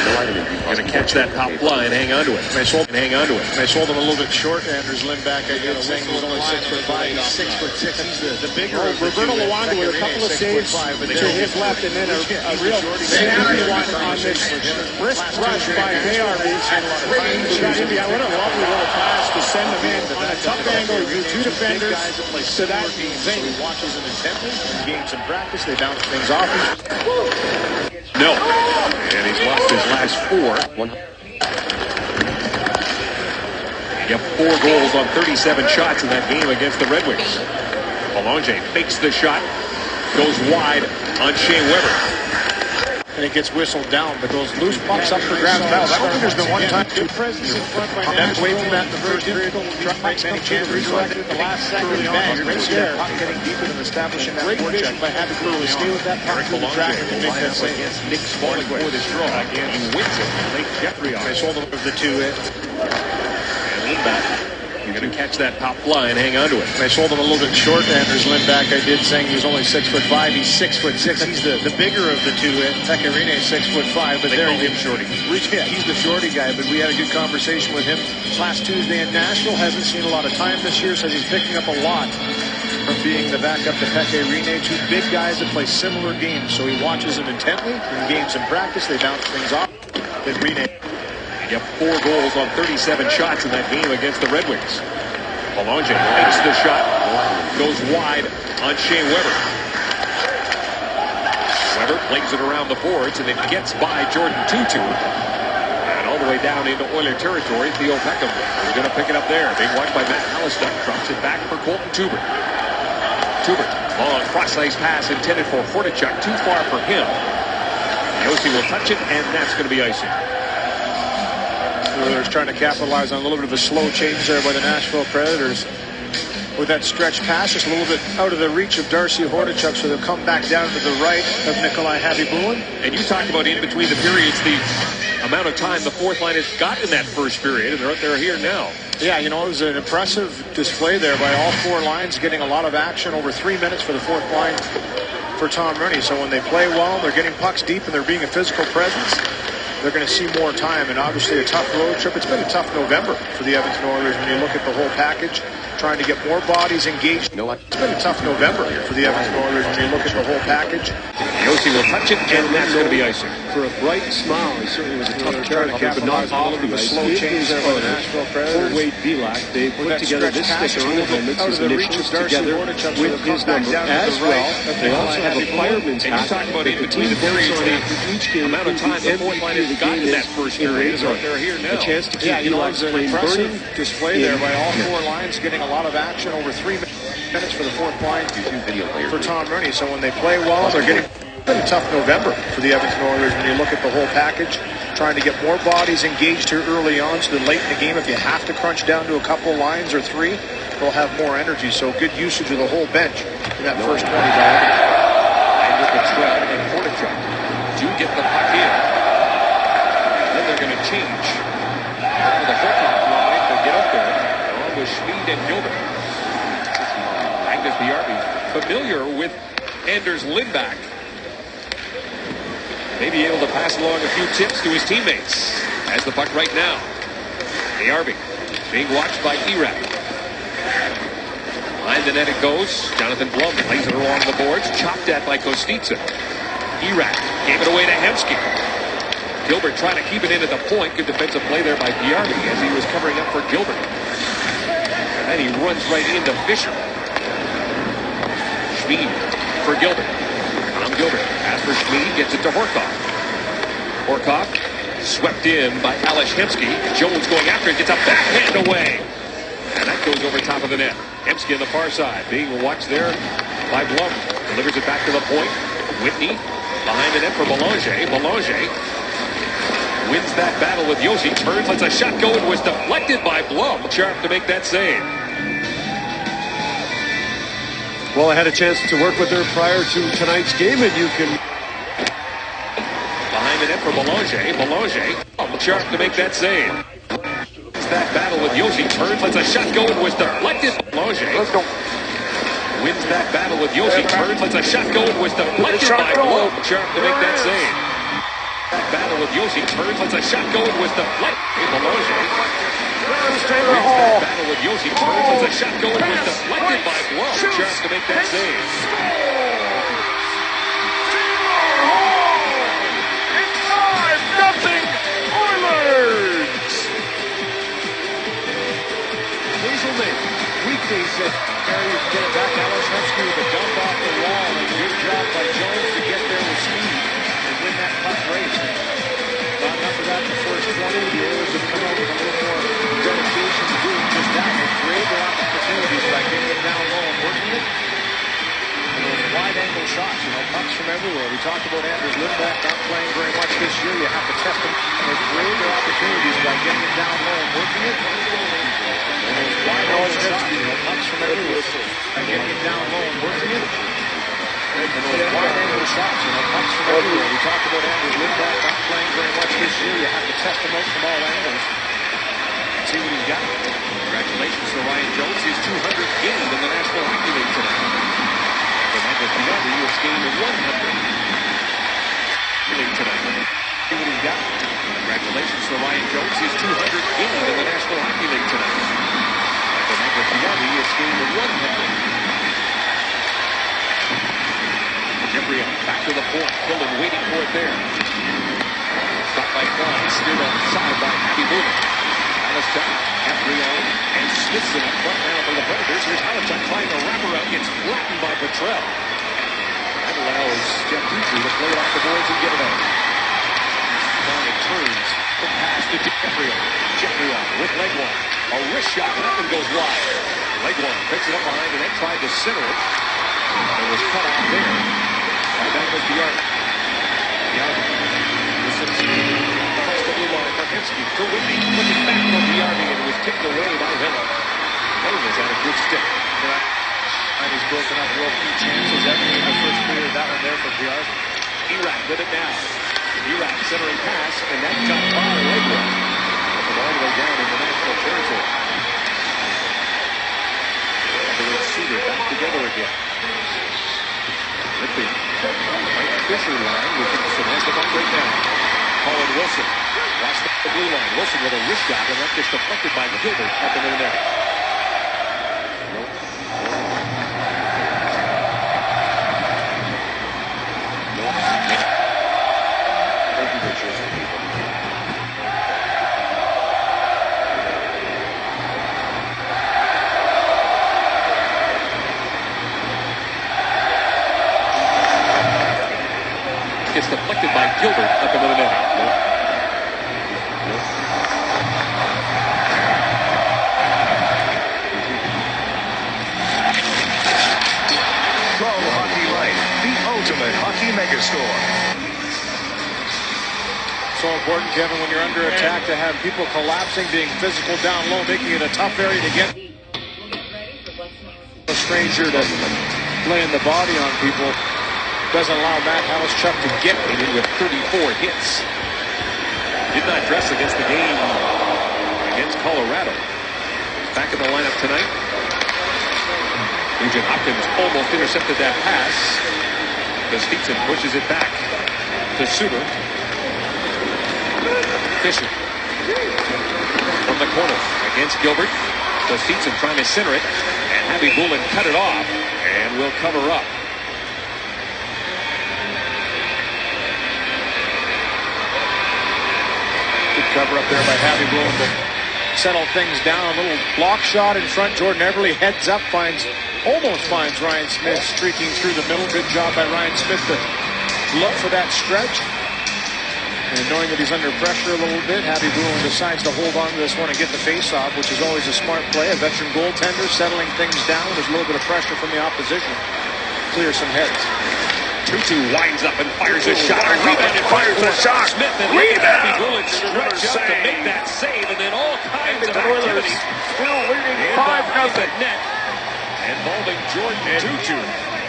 going to catch that top line, hang onto it. They sold him a little bit short. Anders Lindback, I did saying he was only 6'5". He's 6'6". He's the bigger of the two. Roberto Luongo with a couple of saves to his left, and then a real snappy one on this wrist rush by Bayard. We got India. What a lovely little pass to send him in on a tough angle. You two defenders to that thing. He watches them intently. Games in practice, they bounce things off. No. And he's lost his last four. He got 4 goals on 37 shots in that game against the Red Wings. Belanger fakes the shot, goes wide on Shea Weber. And it gets whistled down, but those loose pucks up for grabs. I don't think there's been one time two presence in front by that away from that in the first period. Trying to make any chances recollected at the last second. You're going to see that puck getting deeper and establishing that forecheck by having to stay with that puck through the track and make that save. Against Nick Smalling for this draw. He wins it. Lake Jeffrey on. They sold him of the two. And Lindback. You're going to catch that top line, hang onto it. They sold him a little bit short. Anders Lindback, I did saying he was only 6'5". He's 6'6". He's the bigger of the two. Pekarine is 6'5", but they call him shorty. Yeah, he's the shorty guy. But we had a good conversation with him last Tuesday in Nashville. Hasn't seen a lot of time this year. Says he's picking up a lot from being the backup to Pekarine. Two big guys that play similar games. So he watches them intently. In games in practice, they bounce things off. Then Rene. He got 4 goals on 37 shots in that game against the Red Wings. Belanger makes the shot, goes wide on Shea Weber. Weber plays it around the boards, and it gets by Jordan Tutu. And all the way down into Oiler territory, Theo Peckham is going to pick it up there. Big watch by Matt Hallistuck, drops it back for Colton Tuber. Long cross-ice pass intended for Hordichuk, too far for him. Yossi will touch it, and that's going to be icing. Oilers trying to capitalize on a little bit of a slow change there by the Nashville Predators. With that stretch pass, just a little bit out of the reach of Darcy Hordichuk, so they'll come back down to the right of Nikolai Habibulin. And you talked about in between the periods, the amount of time the fourth line has got in that first period, and they're here now. Yeah, you know, it was an impressive display there by all 4 lines, getting a lot of action over 3 minutes for the fourth line for Tom Rooney. So when they play well, they're getting pucks deep, and they're being a physical presence. They're going to see more time, and obviously a tough road trip. It's been a tough November for the Edmonton Oilers when you look at the whole package, trying to get more bodies engaged. It's been a tough November for the Edmonton Oilers when you look at the whole package. Yossi will touch it, and that's going to be icing. for a bright smile. He certainly was a tough character, but not off the slow change there by the Nashville Predators. Wade Belak, they put together this sticker on the helmets, his initials together with his number as well. They also have a fireman's hat that the team votes on after each game. Amount of time the point line has gotten in that first period. They're here now. A chance to keep Belak's an flame burning. impressive display there by all four lines, getting a lot of action over 3 minutes for the fourth line for Tom Rooney. So when they play well, they're getting a tough November for the Edmonton Oilers when you look at the whole package, trying to get more bodies engaged here early on so that late in the game, if you have to crunch down to a couple lines or 3, they'll have more energy. So good usage of the whole bench in that first 20 by And with the tread and Hordichuk do get the puck in. Then they're going to change for the Volkov line to get up there. Along with Schmid and Gilbert. Magnus Bjarvi familiar with Anders Lindback. Maybe able to pass along a few tips to his teammates. Has the puck right now. Bjarvi being watched by Irak. Behind the net it goes. Jonathan Blum plays it along the boards. Chopped at by Kostitsa. Irak gave it away to Hemsky. Gilbert trying to keep it in at the point. Good defensive play there by Bjarvi as he was covering up for Gilbert. And then he runs right into Fisher. Schmid for Gilbert. Tom Gilbert. As for Schmid, gets it to Horkov. Horkov swept in by Alex Hemsky. Jones going after it. Gets a backhand away. And that goes over top of the net. Hemsky on the far side. Being watched there by Blum. Delivers it back to the point. Whitney behind the net for Belanger. Belanger wins that battle with Yossi. Turns, lets a shot go, and was deflected by Blum. Sharp to make that save. Well, I had a chance to work with her prior to tonight's game, and you can... Behind the net for Belanger. Belanger sharp to make that save. That battle with Yossi. Turns, lets a shot go, and was deflected. Belanger wins that battle with Yossi. Turns, lets a shot go, and was deflected by Blum. Sharp to make that save. That battle with Yossi. Turns, lets a shot go, and was deflected. Belanger wins that battle with Yossi. Turns, lets a shot go, and was deflected by Blum. Sharp to make that save. Weekdays that Harry get it back. Alex Hemsky with a dump off the wall, and good job by Jones to get there with speed and win that puck race. Not enough of that in the first 20. The Oilers have come out with a little more dedication to doing just that. They create their opportunities by getting it down low and working it. And those wide-angle shots, pucks from everywhere. We talked about Anders Lindback not playing very much this year. You have to test them. They create their opportunities by getting it down low and working it. And those wide-angle shots, pucks from everywhere. By getting it down low and working it. And those wide-angle shots, pucks from everywhere. We talked about Anders Lindback not playing very much this year. You have to test them out from all angles. See what he's got. Congratulations to Ryan Jones. His 200th game in the National Hockey League tonight. Michael Piatti has gained 100 tonight. See what he's got. Congratulations to Ryan Jones. His 200th game in the National Hockey League tonight. Michael Piatti has gained 100. Jeffrey back to the point. Hillen waiting for it there. Stopped by Klein. Steered on the side by Abby Boomer. Hallerstad, Capriel, and Smithson up front now for the Predators. Here's Hallerstad trying to wrap around. Gets flattened by Petrell. That allows Jeff Petrie to play it off the boards and get it out. Klein turns. The pass to Capriel. Capriel with Legwand. A wrist shot. That one goes wide. Legwand picks it up behind and then tried to center it. It was cut off there. Right back was Bjarni. This is the blue line for Hemsky. For Whitney. Looking back from Bjarni and it was kicked away by Hillen. Hillen has had a good stick. And he's broken up real key chances. Every in the first period, that one there for Bjarni. Irak with it now. Irak centering pass, and that got by Legwand. All the way down in the national territory. They're Suter back together again. Lippy. Right Fisher line. Richardson has the puck right now. Colin Wilson. Lost the blue line. Wilson with a wrist shot, and that gets deflected by Gilbert up into the net. deflected by Gilbert up into the net. Pro Hockey Life, the ultimate hockey megastore. So important, Kevin, when you're under attack to have people collapsing, being physical down low, making it a tough area to get. A stranger to laying the body on people doesn't allow Matt Halischuk to get in with 34 hits. Did not dress against the game against Colorado. Back in the lineup tonight. Nugent Hopkins almost intercepted that pass. Kostitsyn pushes it back to Suter. Fisher from the corner against Gilbert. Kostitsyn trying to center it, and Happy Bullen cut it off and will cover up. Good cover up there by Happy Bullen to settle things down. A little block shot in front. Jordan Everly heads up, almost finds Ryan Smith streaking through the middle. Good job by Ryan Smith to look for that stretch. And knowing that he's under pressure a little bit, Happy Bullen decides to hold on to this one and get the face-off, which is always a smart play. A veteran goaltender settling things down. There's a little bit of pressure from the opposition. Clear some heads. 2-2 winds up and fires a shot. Rebounded fires a shot. Smith and Happy Bullen stretch up to make that save, and then all kinds of activity. Still leading 5-0. Net involving Jordan Tutu.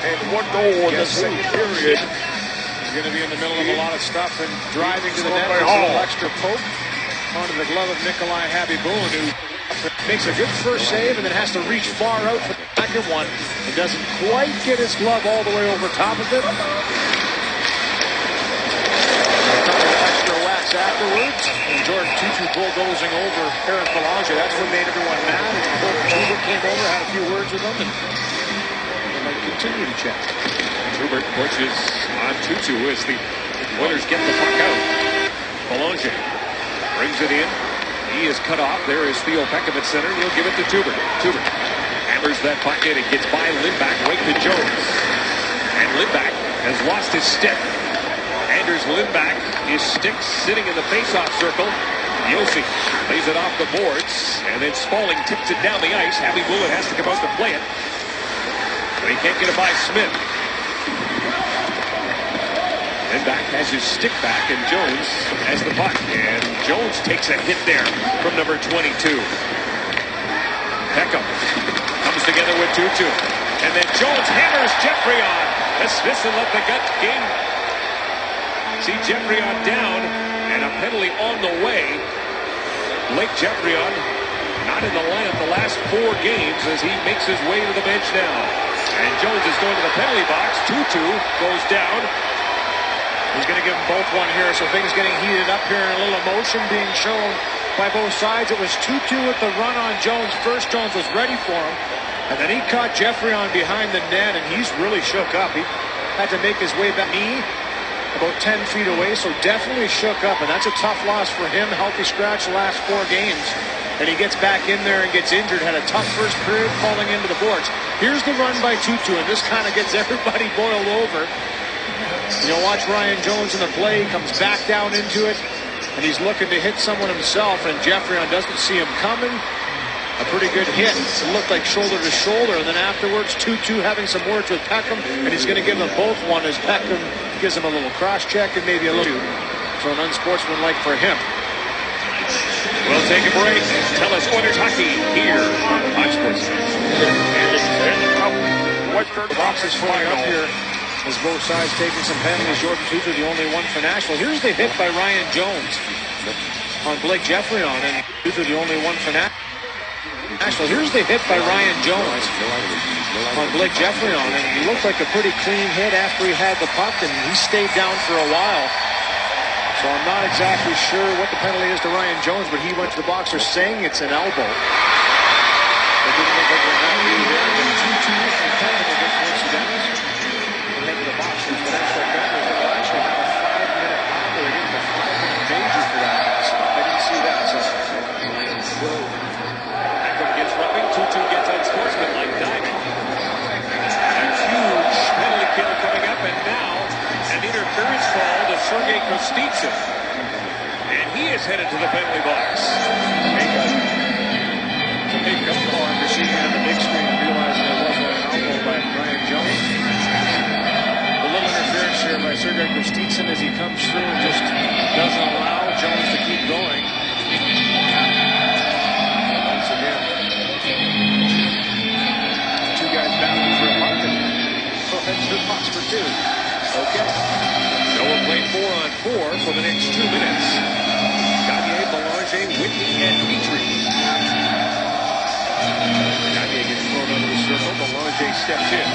And one goal in the second period. He's going to be in the middle of a lot of stuff and driving to the net with a little extra poke onto the glove of Nikolai Happy Bullen, who makes a good first save and then has to reach far out for the second one and doesn't quite get his glove all the way over top of it. A couple of extra whacks afterwards, and Jordan Tutu bulldozing over Eric Belanger. That's what made everyone mad. And Hubert came over, had a few words with him, and they might continue to chat. Hubert pushes on Tutu as the Oilers get the puck out. Belanger brings it in. He is cut off. There is Theo Peckham at center. He'll give it to Tubert. Tubert hammers that puck in. It gets by Lindback right to Jones. And Lindback has lost his stick. Anders Lindback, his stick sitting in the faceoff circle. Yossi lays it off the boards. And then Spaulding tips it down the ice. Happy Bullen has to come out to play it. But he can't get it by Smith. Lindback has his stick back, and Jones has the puck. And Jones takes a hit there from number 22. Peckham comes together with Tutu. And then Jones hammers Jeffrey on. As Smithson let the gut game. See Jeffrey on down, and a penalty on the way. Blake Jeffrey on not in the lineup the last 4 games as he makes his way to the bench now. And Jones is going to the penalty box. Tutu goes down. He's going to give them both one here, so things getting heated up here and a little emotion being shown by both sides. It was 2-2 with the run on Jones. First, Jones was ready for him, and then he caught Jeffrey on behind the net, and he's really shook up. He had to make his way back about 10 feet away, so definitely shook up, and that's a tough loss for him. Healthy scratch the last 4 games, and he gets back in there and gets injured. Had a tough first period falling into the boards. Here's the run by Tutu, and this kind of gets everybody boiled over. You'll watch Ryan Jones in the play. He comes back down into it, and he's looking to hit someone himself, and Jeffrey doesn't see him coming. A pretty good hit. It looked like shoulder to shoulder, and then afterwards, Tutu having some words with Peckham, and he's going to give them both one as Peckham gives him a little cross-check and maybe a little so an unsportsmanlike for him. We'll take a break. Tell us Oilers hockey here on Sports. The box is filling up here. As both sides taking some penalties. Jordan Tutu, the only one for Nashville. Here's the hit by Ryan Jones on Blake Jeffrey and Tutu, the only one for Nashville. Here's the hit by Ryan Jones on Blake Jeffrey and it looked like a pretty clean hit after he had the puck, and he stayed down for a while. So I'm not exactly sure what the penalty is to Ryan Jones, but he went to the boxer saying it's an elbow. They didn't look like a penalty here. Tutu and Peckham will get coincidentally. The boxers, but actually, they'll actually have a 5-minute penalty. They're getting a 5-minute danger for that. I didn't see that. So Peckham gets roughing. Tutu gets unsportsmanlike diving. A huge penalty kill coming up, and now an interference call to circle So we're playing 4-on-4 for the next 2 minutes. Gagne, Belanger, Whitney, and Petrie. Gagne gets thrown under the circle. Belanger steps in.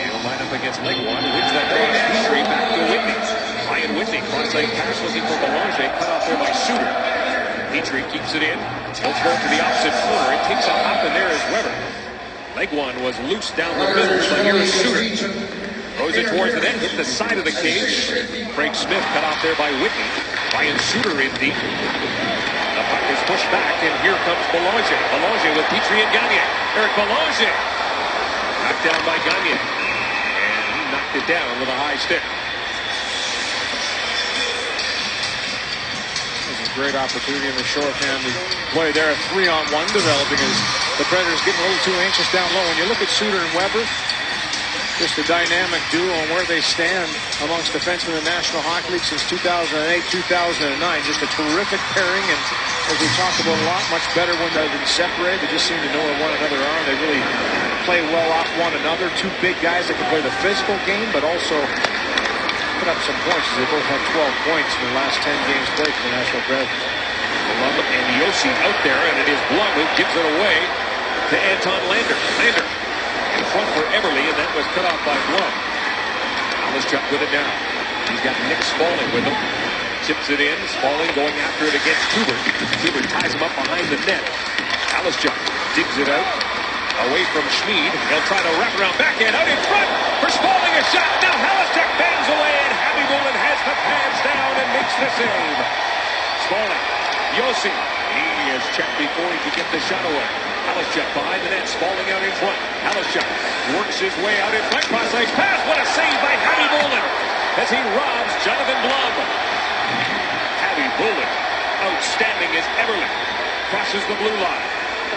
And will line up against Legwand. Wins that draw to Petrie. Back to Whitney. Ryan Whitney. Cross-leg pass looking for Belanger. Cut off there by Suter. Petrie keeps it in. He'll throw it to the opposite corner. It takes a hop in there as Weber. Legwand was loose down the middle, so here's Suter. Throws it towards the net, hit the side of the cage. Craig Smith cut off there by Whitney. Ryan Suter in deep. The puck is pushed back, and here comes Belanger. Belanger with Petrie and Gagne. Eric Belanger. Knocked down by Gagne. And he knocked it down with a high stick. Great opportunity in the shorthanded play there. A 3-on-1 developing as the Predators getting a little too anxious down low. When you look at Suter and Weber, just a dynamic duo on where they stand amongst defensemen in the National Hockey League since 2008, 2009. Just a terrific pairing, and as we talked about a lot, much better when they've been separated. They just seem to know where one another are. They really play well off one another. Two big guys that can play the physical game, but also put up some points as they both have 12 points in the last 10 games played for the Nashville Predators. Blum and Yossi out there, and it is Blum who gives it away to Anton Lander. Lander in front for Everly, and that was cut off by Blum. Alishchuk with it now. He's got Nick Spaulding with him. Chips it in. Spaulding going after it against Kubert. Kubert ties him up behind the net. Alishchuk digs it out. Away from Schmid. He'll try to wrap around backhand out in front for Spaulding. A shot. Now Alishchuk bangs away, and Happy Bullen has the pads down and makes the save. Spaulding. Yossi. He is checked before he can get the shot away. Alishchuk behind the net. Spaulding out in front. Alishchuk works his way out in front. Cross-ice pass. What a save by Happy Bullen as he robs Jonathan Blum. Happy Bullen. Outstanding as Everly crosses the blue line.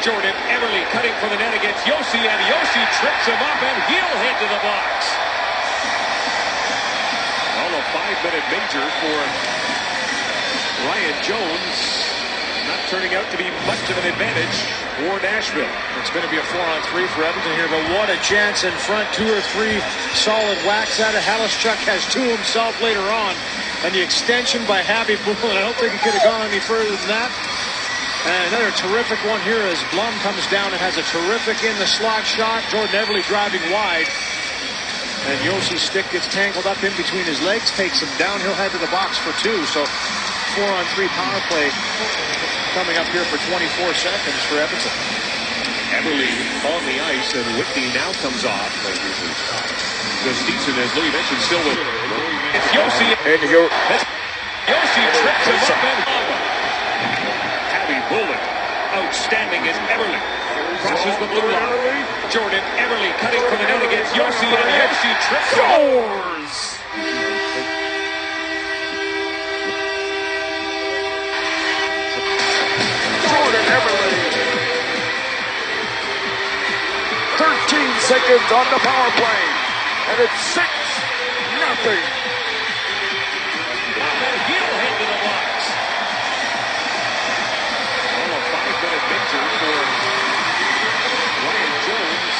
Jordan Everly cutting for the net against Yossi, and Yossi trips him up, and he'll head to the box. Well, a 5-minute major for Ryan Jones. Not turning out to be much of an advantage for Nashville. It's going to be a 4-on-3 for Edmonton here, but what a chance in front. 2 or 3 solid whacks at it. Alishchuk has 2 himself later on, and the extension by Happy Bullen, I don't think he could have gone any further than that. And another terrific one here as Blum comes down and has a terrific in the slot shot. Jordan Everly driving wide. And Yossi's stick gets tangled up in between his legs, takes him down. He'll head to the box for 2. So 4-on-3 power play coming up here for 24 seconds for Edmonton. Everly on the ice, and Whitney now comes off. Gustafsson, as Louis mentioned, still with it. It's Yossi. And here, Yossi trips him up and Happy Bullen. Outstanding as Everly crosses the blue line. Jordan Everly cutting for the net against Yossi, and Yossi trips scores! Jordan Everly. 13 seconds on the power play, and it's 6-0. And he'll head to the box. Well, a 5-minute victory for Ryan Jones.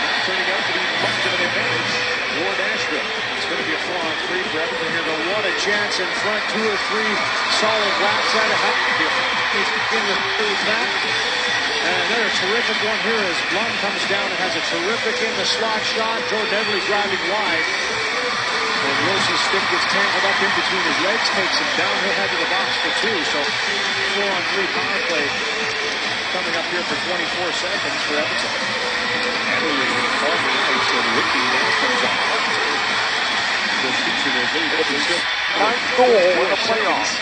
Not turning out to be much of an advantage for Nashville. It's going to be a 4-on-3 for Edmonton here, but what a chance in front. 2 or 3 solid whacks at it. He's in the third back. And another terrific one here as Blum comes down and has a terrific in the slot shot. Jordan Everly driving wide. And Yossi's stick gets tangled up in between his legs, takes him down. He'll head to the box for 2. So 4-on-3 power play coming up here for 24 seconds for Edmonton. Everly on the ice, and Whitney now comes off. Gustafsson as Louis mentioned, Ninth goal in the playoffs.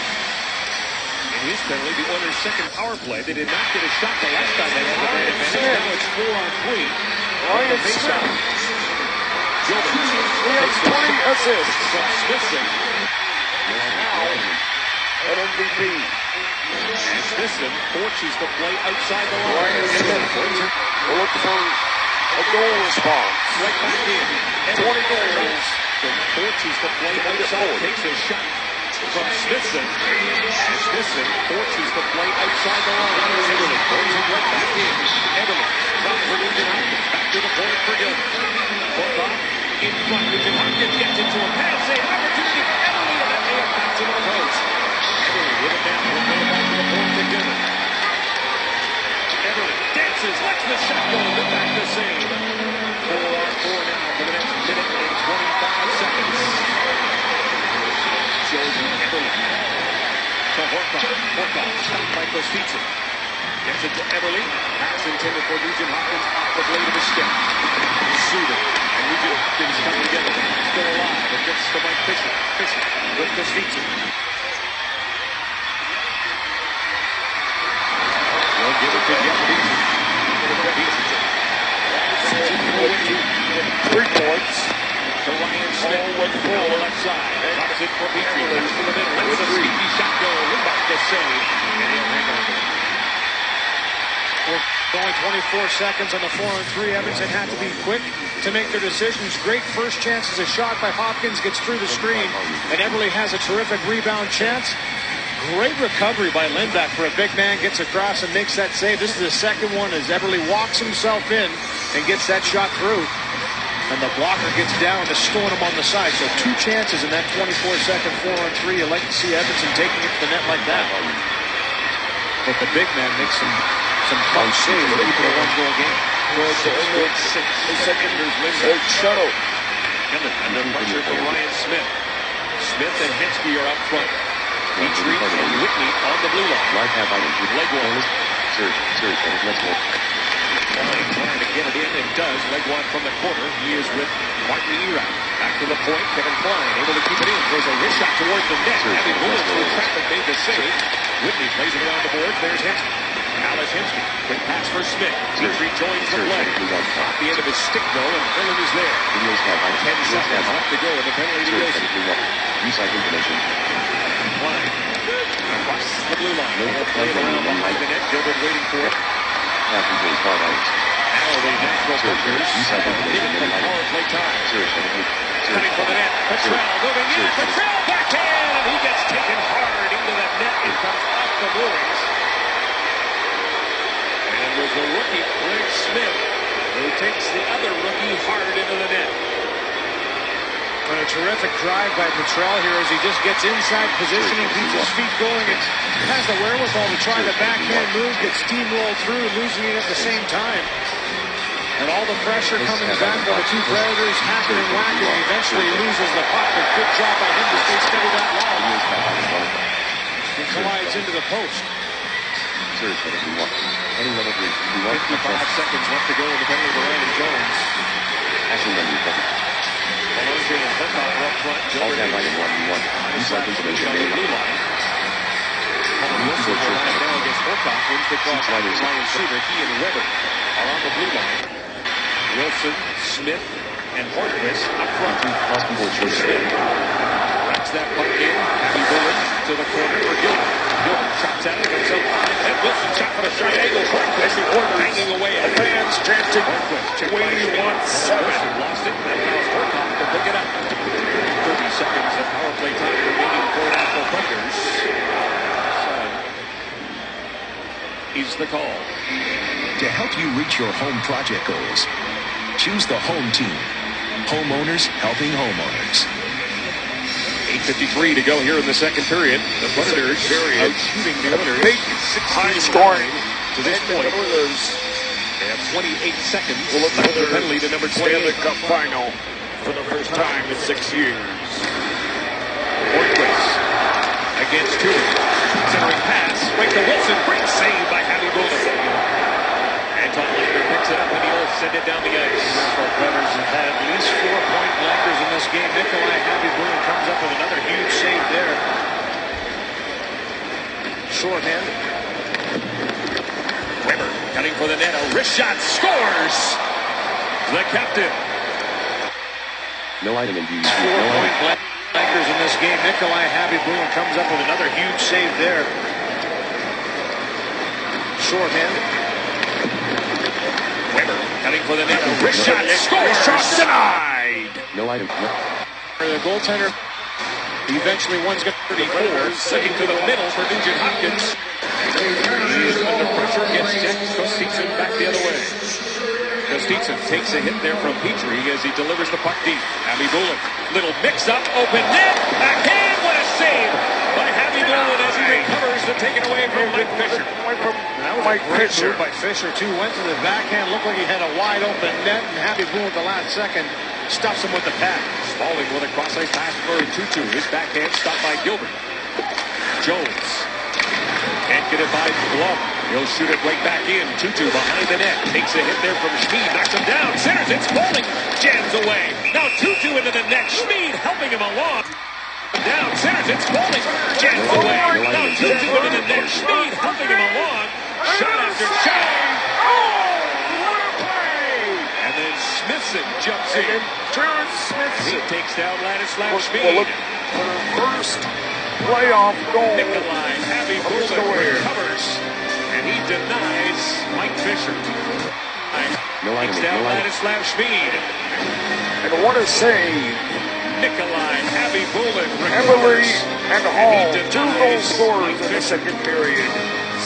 his penalty, the Oilers' second power play. They did not get a shot the last time they had the man advantage. Now it's 4-on-3. Ryan Smith. Gilbert He has 20 assists. from Smithson. Now, an MVP. And Smithson forces the play outside the line. Ryan Smith will look for a goal response. Right back in. 20 goals. Forces the play outside. Takes a shot from Smithson. And Smithson forces the play outside the line. Everly throws it right back in. Everly drops it into Back to the point for Gilbert. Puck off in front. Kostitsin gets it to Everly. Pass intended for Nugent Hopkins off the blade of his stick. Suter and Nugent Hopkins come together. Still alive. It gets to Mike Fisher. Fisher with Kostitsin. They'll give it to Jeff Beaton. With 3 points. To Ryan Smith with the left side. Drops it for Petrie. Left to the middle. Lets the sneaky shot go. Lindback to save. And he'll hang on. With only 24 seconds on the 4-on-3, Edmonton had to be quick to make their decisions. Great first chance as a shot by Hopkins. Gets through the screen. And Everly has a terrific rebound chance. Great recovery by Lindback for a big man. Gets across and makes that save. This is the second one as Everly walks himself in and gets that shot through. And the blocker gets down to scoring him on the side. So 2 chances in that 24-second 4-on-3. You like to see Edmonton taking it to the net like that. But the big man makes some clutch saves to keep it a 1-goal game. 6. The second is Lindback. Shadow. Under pressure from Ryan Smith. Smith and Hensky are up front. Petrie and Whitney on the blue line. Leg one. Line trying to get it in and does. Leg one from the corner. He is with Martin Erat. Back to the point. Kevin Klein able to keep it in. Throws a wrist shot towards the net. Having bullets through traffic made the save. Whitney plays it around the board. There's Hensky. Alex Hensky. Quick pass for Smith. Petrie joins the play. Off the end of his stick though, and Ferland is there. 10 seconds left to go in the penalty to Wilson. Klein across the blue line. Playing around behind the net. Gilbert waiting for it. Now the Nashville Predators have a minute of power play time. Cutting for the net. Petrell moving in. Petrell backhand, and he gets taken hard into the net. It comes off the moves. And it was the rookie, Craig Smith, who takes the other rookie hard into the net. And a terrific drive by Petrell here as he just gets inside position and keeps his feet going. It has the wherewithal to try the backhand move, gets steamrolled through, losing it at the same time. And all the pressure coming back on the 2 Predators, hacking and whacking, and eventually loses the puck. But good job by him to stay steady that long. He collides into the post. 55 seconds left to go in the penalty for Brandon Jones. Maloney and Burkhoff are up front. Gilbert on the blue line. Wilson will line now against Burkhoff. Wins the cross. Ryan Suter. He and Weber are on the blue line. Wilson, Smith, and Hornquist up front. Smith wraps that puck in. Happy Bullet to the corner for Gilbert. Gilbert chops at it himself. And Wilson shot for the shot angle. Hornquist hanging away. A fans chanting 21-7. Lost it. That allows Hornquist to pick it up. 30 seconds of power play time remaining for Nashville Predators. Is the call. To help you reach your home project goals, choose the home team. Homeowners helping homeowners. 8:53 to go here in the second period. The Predators out shooting the Oilers. Big high scoring to this point. They have 28 seconds. We'll look after the penalty to number 28. Stanley Cup final for the first time in 6 years. Hornquist against Tudor. Centering pass. Right to Wilson. Great save by Happy Bullet. Anton Lander picks it up and he'll send it down the ice. Nashville Predators have had at least 4-point blunders in this game. Nikolai Happy-Bullet comes up with another huge save there. Shorthand. Weber cutting for the net. A wrist shot. Scores! The captain. No item in view. 4-point blunders in this game. Nikolai Happy-Bullet comes up with another huge save there. Shorthand. Weber cutting for the net. A wrist shot. Scores! Shot denied! No item. The goaltender eventually one's got 34. Sticking to the middle for Nugent Hopkins. He's under pressure. Gets checked. Kostitsin back the other way. Kostitsin takes a hit there from Petrie as he delivers the puck deep. Happy Bullet. Little mix-up. Open net. Backhand. What a save by Happy Bullet as he recovers to take it away from Mike Fisher. That was a great move by Fisher, too. Went to the backhand. Looked like he had a wide-open net. And Happy Bullet the last second stops him with the pad. Spalding with a cross-ice pass for Tutu. His backhand stopped by Gilbert. Jones. Can't Ticketed by Blum. He'll shoot it right back in. 2-2 behind the net. Takes a hit there from Schmid. Knocks him down. Centers it. Spaulding jams away. Now 2-2 into the net. Schmid helping him along. Down. Centers it. Spaulding jams away. Now 2-2 into the net. Schmid helping him along. Shot after shot. And then Smithson jumps in. He takes down Ladislav Schmid. For the first playoff goal. Nikolai Havi-Bullman recovers, and he denies Mike Fisher. Takes down Ladislav Schmid. And what a save. Nikolai Havi-Bullman Eberle recovers. and Hall, 2 goal scorers in the second period.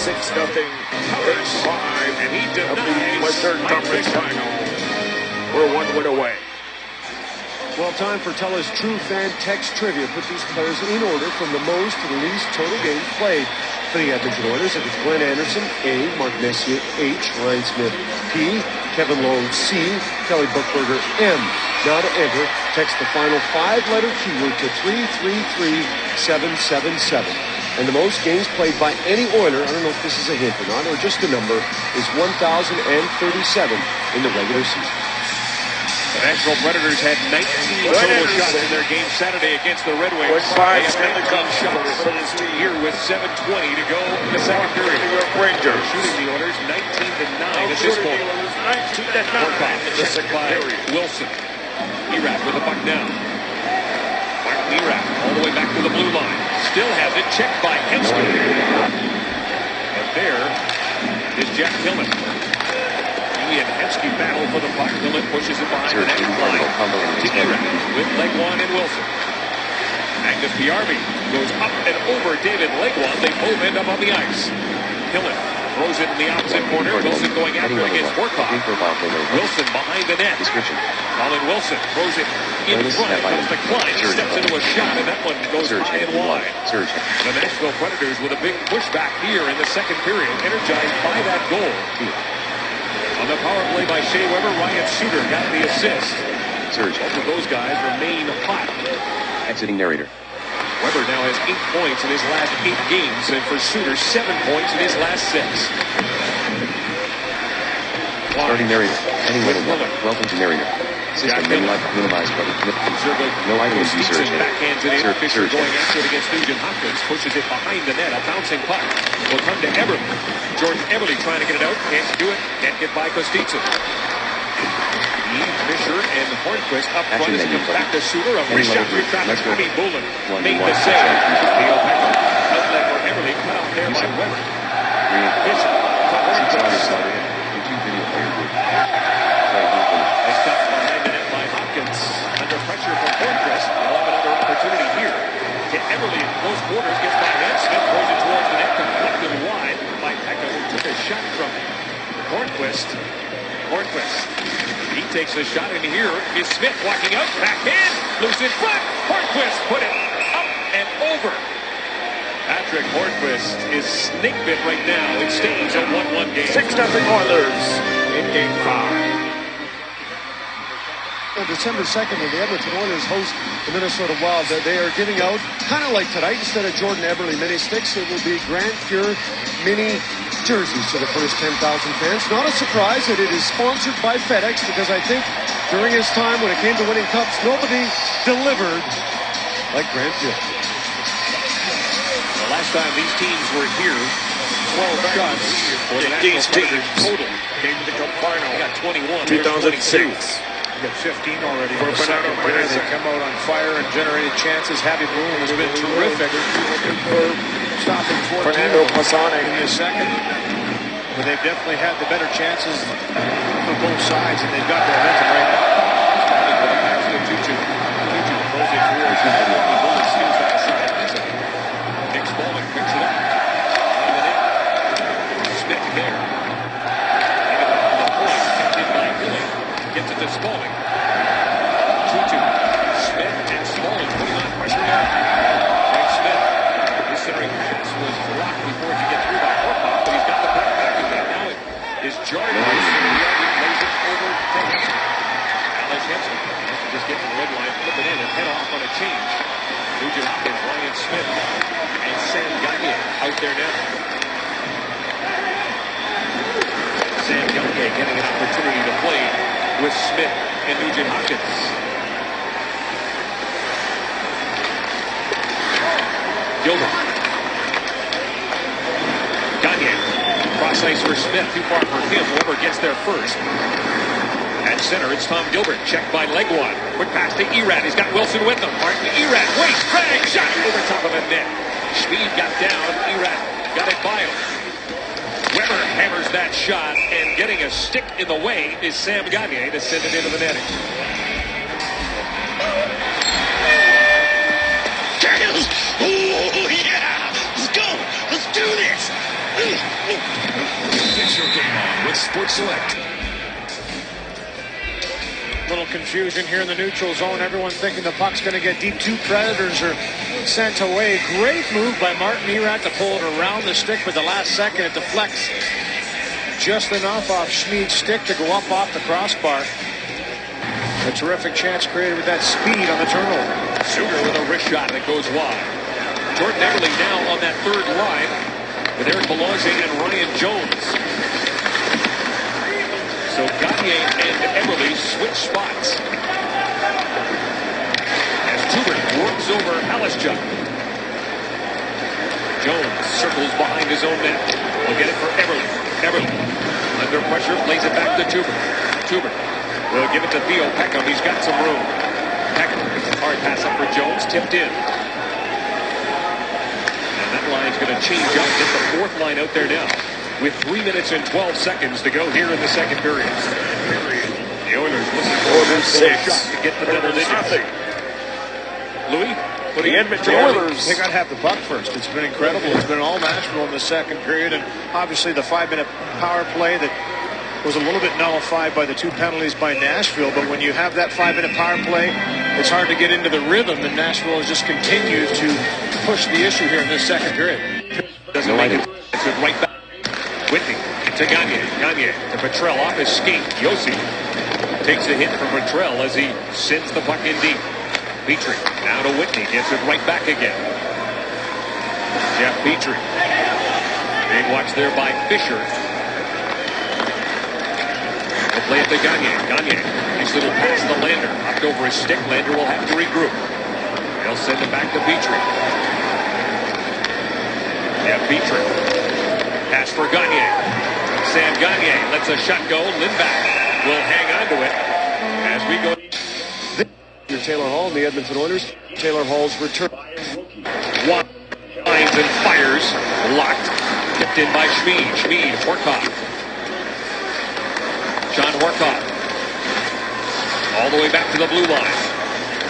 6-0. Covers. 5 And he of the denies Western Mike Conference Fisher. Final. We're 1 win away. Well, time for Telus True Fan Text Trivia. Put these players in order from the most to the least total games played. For the Edmonton Oilers, it was Glenn Anderson, A, Mark Messier, H, Ryan Smith, P, Kevin Lowe, C, Kelly Buchberger, M. Now to enter, text the final 5-letter keyword to 333777. And the most games played by any Oiler, I don't know if this is a hint or not, or just a number, is 1,037 in the regular season. The Nashville Predators had 19 total shots in their game Saturday against the Red Wings. They have 19 shots here with 7:20 to go in the second period. Rangers Shooting the Oilers 19-9 at this point. 19-9 in the second by period. Wilson. Erat with the puck down. Martin Erat all the way back to the blue line. Still has it checked by Hensky. And there is Jack Tillman. He and Hensky battle for the puck. Tillman pushes it behind the net line to Erat with Legwand and Wilson. Magnus Piarvi goes up and over David Legwand. They both end up on the ice. Tillman throws it in the opposite corner. Wilson going after it against Horkoff. Wilson behind the net. Colin Wilson throws it in front. Comes to Klein. He steps into a shot, and that one goes high and wide. The Nashville Predators with a big pushback here in the second period, energized by that goal. On the power play by Shea Weber, Ryan Suter got the assist. Both of those guys remain hot. Exiting narrator. Weber now has 8 points in his last 8 games, and for Suter, 7 points in his last 6. Starting narrator. Heading level. Welcome to narrator. System minimize button. No item is researched. Backhands it in. Fisher going after it against Nugent Hopkins. Pushes it behind the net. A bouncing puck will come to Eberle. Jordan Eberle trying to get it out. Can't do it. Can't get by Kostitsin. Fisher and Hornquist up front as it comes back to Suter. A reshot through traffic. Havi-Bullman made the save. Theo Becker. Outlet for Eberle. Cut off there by Weber. Fisher to Hornquist. Nice stop behind the net by Hopkins. Under pressure from Hornquist. They'll have another opportunity here. To Eberle in close quarters. Gets by net. Smith throws it towards the net. Deflected wide by Pekka, who took a shot from Hornquist. He takes a shot in here. Is Smith walking out. Backhand. Loose in front. Hornquist put it up and over. Patrick Hornquist is snake bit right now. It stays a 1-1 game. 6-0 Oilers in Game 5. On December 2nd, when the Edmonton Oilers host the Minnesota Wild, they are giving out, kind of like tonight, instead of Jordan Eberle mini sticks, it will be Grant Fuhr mini jerseys to the first 10,000 fans. Not a surprise that it is sponsored by FedEx, because I think during his time when it came to winning cups, nobody delivered like Grant Fuhr. The last time these teams were here, 12 shots for the These Nashville teams total. came to the Cup Final. They got 21. 2006. Got 15 already in the second period. They come out on fire and generated chances. Havi-Bullman has been terrific for stopping 14 Fernando Pasane in the second. But they've definitely had the better chances for both sides, and they've got the momentum right now. Throws it towards the net. Bullman steals that side. Nick Spaulding picks it up. Smith there. Gets it to Spaulding. 2-2. Smith and Spaulding putting on pressure now. Frank Smith. His centering pass was blocked before it could get through by Horkoff, but he's got the puck back again. Now it is Jordan. He lays it over to Hensky. Alex Hensky has to just get to the red line, flip it in, and head off on a change. Nugent Hopkins, Ryan Smith, and Sam Gagnon out there now. with Smith and Nugent Hopkins. Gilbert. Gagne. Cross ice for Smith. Too far for him. Whoever gets there first. At center, it's Tom Gilbert. Checked by Legwand. Quick pass to Erad. He's got Wilson with him. Martin Erad. Waist drag. Shot over top of the net. Schmid got down. Erad got it by him. Weber hammers that shot, and getting a stick in the way is Sam Gagne to send it into the netting. Oh, yeah! Let's go! Let's do this! Get your game on with Sports Select. Little confusion here in the neutral zone. Everyone thinking the puck's going to get deep. Two Predators are sent away. Great move by Martin Erad to pull it around the stick, but the last second it deflects just enough off Schmid's stick to go up off the crossbar. A terrific chance created with that speed on the turnover. Sugar with a wrist shot that goes wide. Jordan Eberle now on that third line with Eric Belonge and Ryan Jones. So Gagne and Eberle switch spots as Tubert works over Halischuk. Jones circles behind his own net. Will get it for Eberle. Eberle under pressure plays it back to Tubert. Tubert will give it to Theo Peckham. He's got some room. Peckham, hard pass up for Jones, tipped in. And that line's going to change up. Get the fourth line out there now. With 3 minutes and 12 seconds to go here in the second period. The Oilers looking for a shot to get the double digits. Louis, what do you Edmonton Oilers? They got to have the puck first. It's been incredible. It's been all Nashville in the second period, and obviously the 5-minute power play that was a little bit nullified by the 2 penalties by Nashville. But when you have that 5-minute power play, it's hard to get into the rhythm, and Nashville has just continued to push the issue here in this second period. Doesn't make it. It's right back. Whitney to Gagne. Gagne to Petrell off his skate. Yossi takes a hit from Petrell as he sends the puck in deep. Petrie now to Whitney. Gets it right back again. Jeff Petrie. Big watch there by Fisher. They'll play it to Gagne. Gagne. Nice little pass to Lander. Knocked over his stick. Lander will have to regroup. They'll send it back to Petrie. Yeah, Petrie. Pass for Gagne. Sam Gagne lets a shot go. Lindback will hang on to it as we go. Taylor Hall and the Edmonton Oilers. Taylor Hall's return. One lines and fires. Locked. Tipped in by Schmid. Schmid. Horkoff. John Horkoff. All the way back to the blue line.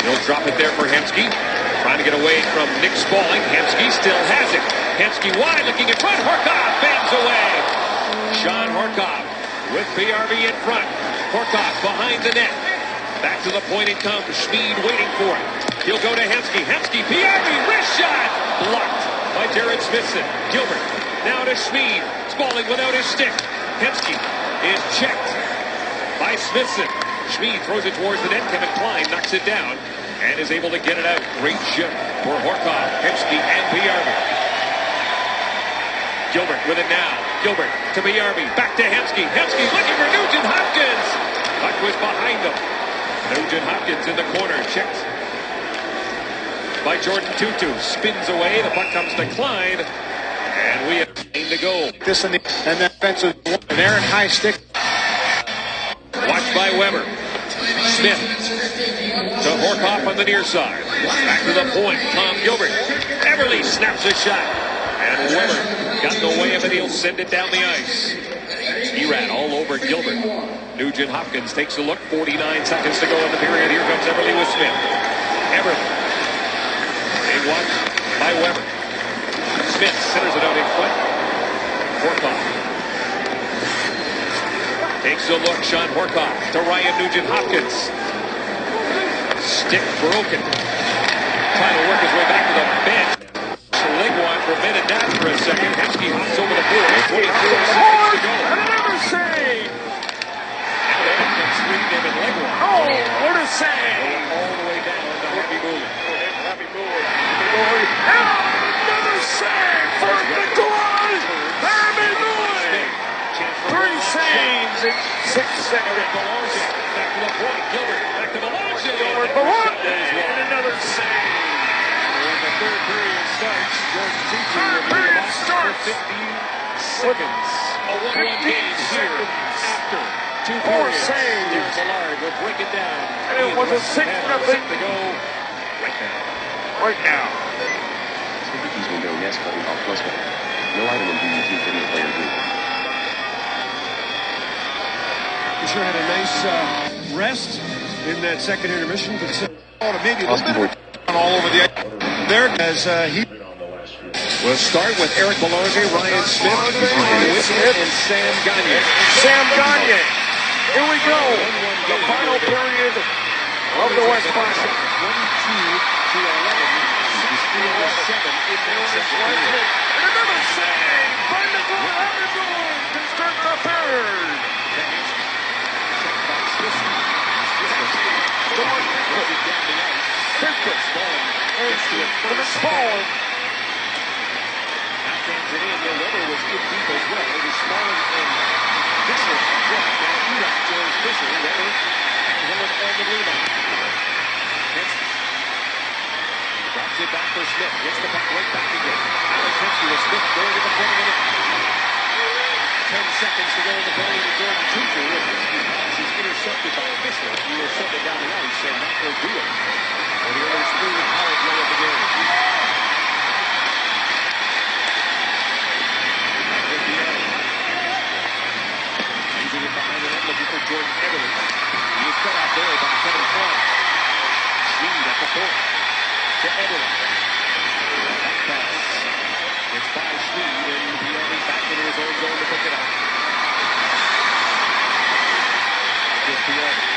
He'll drop it there for Hemsky. Trying to get away from Nick Spaulding. Hemsky still has it. Hemsky wide, looking in front. Horkoff bangs away. Sean Horkoff with PRV in front. Horkoff behind the net. Back to the point it comes. Schmid waiting for it. He'll go to Hemsky. Hemsky, PRV, wrist shot. Blocked by Jared Smithson. Gilbert now to Schmid. Spaulding without his stick. Hemsky is checked by Smithson. Schmid throws it towards the net. Kevin Klein knocks it down and is able to get it out. Great shift for Horkoff, Hemsky, and PRV. Gilbert with it now. Gilbert to PRV. Back to Hemsky. Hemsky looking for Nugent Hopkins. Puck was behind him. Nugent Hopkins in the corner. Checked by Jordan Tutu. Spins away. The puck comes to Klein. And we have 9 to go. This and that offensive. An Aaron high stick. Watched by Weber. Smith to Horkoff on the near side. Back to the point. Tom Gilbert. Eberle snaps a shot. And Weber got in the way of it. He'll send it down the ice. Erad all over Gilbert. Nugent Hopkins takes a look. 49 seconds to go in the period. Here comes Eberle with Smith. Eberle. Big watch by Weber. Smith centers it out in front. Horkoff takes a look. Sean Horkoff to Ryan Nugent Hopkins. Stick broken. Trying to work his way back to the bench. Legwand prevented that for a second. Hemsky hops over the board. 24 seconds to go. Another save. Now they have to screen David Legwand. Oh, what a save. All the way down to Happy Mooley. Happy Mooley. Another save for Nikolai. Happy Mooley. 3 saves in 6 seconds. seconds. A 1-1 game here after 2 periods. saves. Here's Allard will break it down. And it was a 6-0 to go right now. right now. Cookies window, yes, cutting off plus one. No item in DU2 fitting the player group. We sure had a nice rest in that second intermission, but maybe a Austin little Boyd. bit all over the there as he. We'll start with Eric Belanger, Ryan Smith, Ryan Whitman, and Sam Gagne. Sam Gagne. Here we go. The final period of the West Classic. 22-11. 16-7 in that second period. And another save by Nicole Hamilton to start the third. From the Smallin. Backhands it in. Weber was in deep as well. It was Smallin and Fisher. Now Erat joins Fisher. Weber and Hillard on the rebound. Drops it back for Smith. Gets the puck right back again. Alex Hensky with Smith going to the front of the net. 10 seconds to go in the penalty to Jordan Tutu. He's intercepted by Fisher. He will send it down the ice, and that will do it. And the other through the power play of the game. Using it behind the net, looking for Jordan Everly. He is cut out there by Kevin Klein. Schmid at the point. To Everly. Back pass. It's by Schmid, and Bielli back into his own zone to pick it up. With Bielli.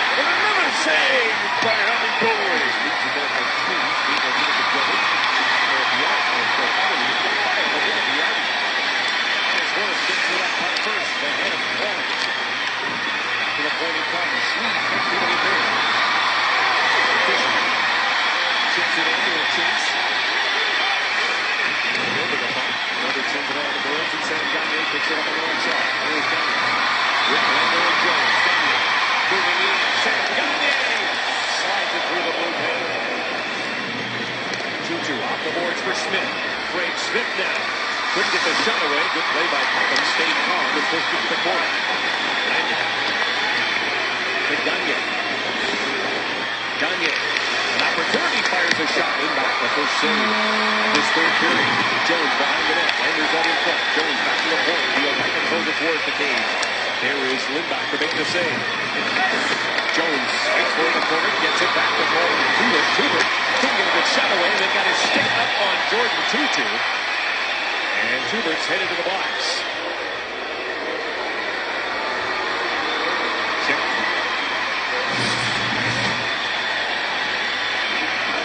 And another save by Hamilton. To the point he comes. Chips it into a chase. Over the puck. Another sends it out to Burns, and Sam Gagne picks it up on the right side. There's Gagne. With Lander and Jones. Gagne moving in. Sam Gagne slides it through the blue pen. Tutu off the boards for Smith. Craig Smith now. Couldn't get the shot away. Good play by Peckham. Stayed calm and pushed it to the corner. Lander. To Gagne. Gagne. An opportunity, fires a shot in back. The first save of this third period. Jones behind the net. Landers out in front. Jones back to the point. Deal back and throws it towards the cage. There is Lindback to make the save. Jones waits for the corner. Gets it back to Paul Hubert. Hubert couldn't get a good shot away. Then got his stick up on Jordan Tutu. And Hubert's headed to the box.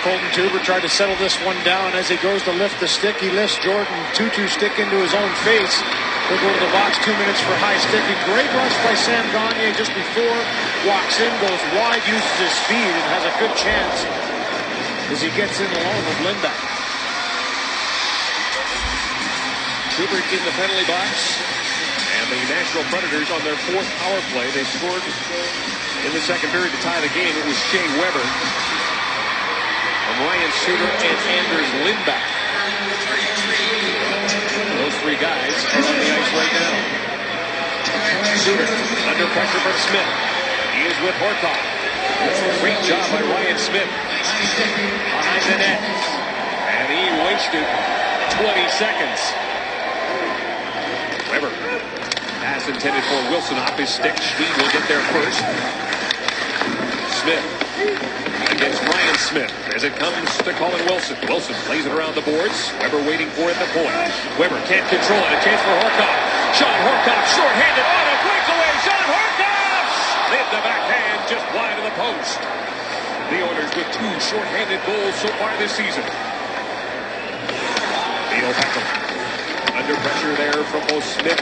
Colton Tuber tried to settle this one down. As he goes to lift the stick, he lifts Jordan Tutu's stick into his own face. He'll go to the box, 2 minutes for high stick. A great rush by Sam Gagne just before. Walks in, goes wide, uses his speed, and has a good chance as he gets in alone with Lindback. Hubert in the penalty box. And the Nashville Predators on their fourth power play. They scored in the second period to tie the game. It was Shea Weber. Ryan Suter and Anders Lindback. Those three guys are on the ice right now. Suter under pressure from Smith. He is with Horkoff. Great job by Ryan Smith. Behind the net. And he wasted 20 seconds. Weber. Pass intended for Wilson off his stick. Schmid will get there first. Smith against Ryan Smith as it comes to Colin Wilson. Wilson plays it around the boards. Weber waiting for it at the point. Weber can't control it. A chance for Horkoff. Sean Horkoff short-handed on a breakaway. Sean Horkoff slid the backhand just wide of the post. The Oilers with 2 short-handed goals so far this season. Neil Peckham under pressure there from both Smith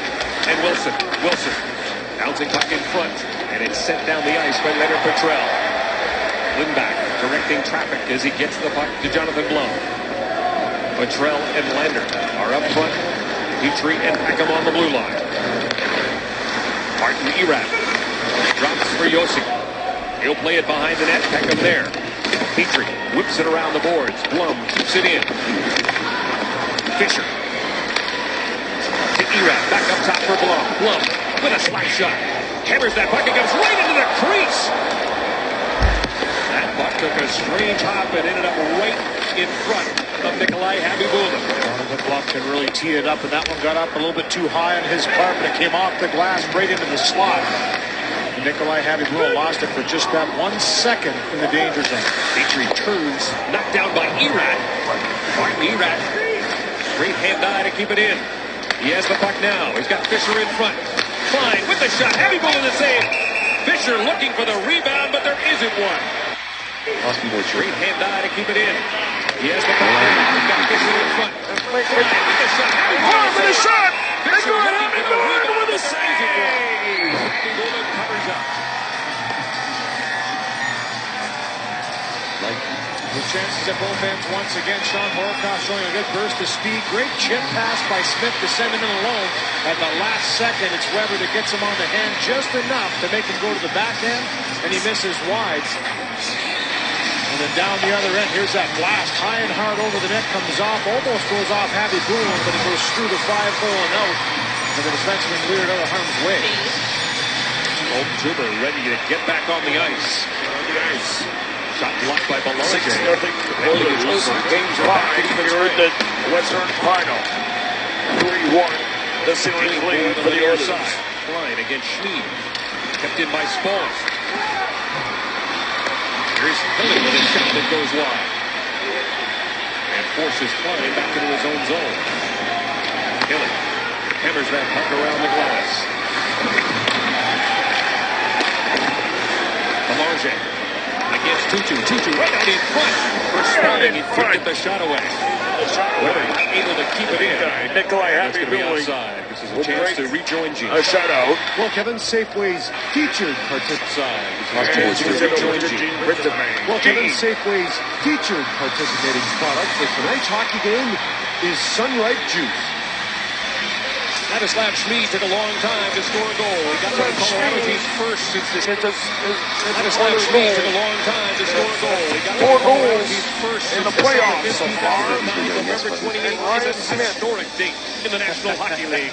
and Wilson. Wilson bouncing puck in front, and it's sent down the ice by Leonard Petrell. Lindback directing traffic as he gets the puck to Jonathan Blum. Petrell and Lander are up front. Petrie and Peckham on the blue line. Martin Erat drops for Yossi. He'll play it behind the net. Peckham there. Petrie whips it around the boards. Blum keeps it in. Fisher. To Erat. Back up top for Blum. Blum with a slap shot. Hammers that puck and goes right into the crease. That puck took a strange hop and ended up right in front of Nikolai Habibulin. The glove can really tee it up, and that one got up a little bit too high on his part, but it came off the glass right into the slot. And Nikolai Habibulin lost it for just that 1 second in the danger zone. Petrie turns, knocked down by Erat. Martin Erat. Great hand-eye to keep it in. He has the puck now. He's got Fisher in front. Klein with the shot. Habibulin the save. Fisher looking for the rebound, but there isn't one. Great hand-eye to keep it in. He has the puck now. He's got Fisher in front. Klein with the shot. Habibulin with the shot. Fisher looking for the rebound with the save. Habibulin covers up. With chances at both ends once again. Sean Horikoff showing a good burst of speed. Great chip pass by Smith to send him in alone. At the last second, it's Weber that gets him on the hand just enough to make him go to the backhand, and he misses wide. And then down the other end, here's that blast. High and hard over the net, comes off, almost goes off Habibulin, but it goes through the 5-hole and out. And the defenseman cleared out of harm's way. Colton Tuber ready to get back on the ice. Shot blocked by Bologna. 6-0 Oilers. Game 5 here in the Western Final. 3-1 the series lead for the Oilers. Klein against Schmid. Kept in by Spalls. Here's Hilly with a shot that goes wide. And forces Klein back into his own zone. Hilly hammers that puck around the glass. Belanger against Tutu. Tutu right out in front. For Stein, he couldn't get the shot away. Weber not able to keep it in. Nikolai That's going to be Habibulin. outside. This is a chance to rejoin Gene. A shutout. Well, Kevin, Safeway's featured Outside. And This is a chance to rejoin Gene. Well, Kevin, Safeway's featured participating product for tonight's hockey game is Sunripe Juice. Ladislav Schmid took a long time to score a goal. He got one of Colorado team's first since this. Ladislav Schmid took a long time to score a goal. He got 4 one of Colorado goals team's first in the since playoffs so this far. 2009. November 28th is a historic date in the National Hockey League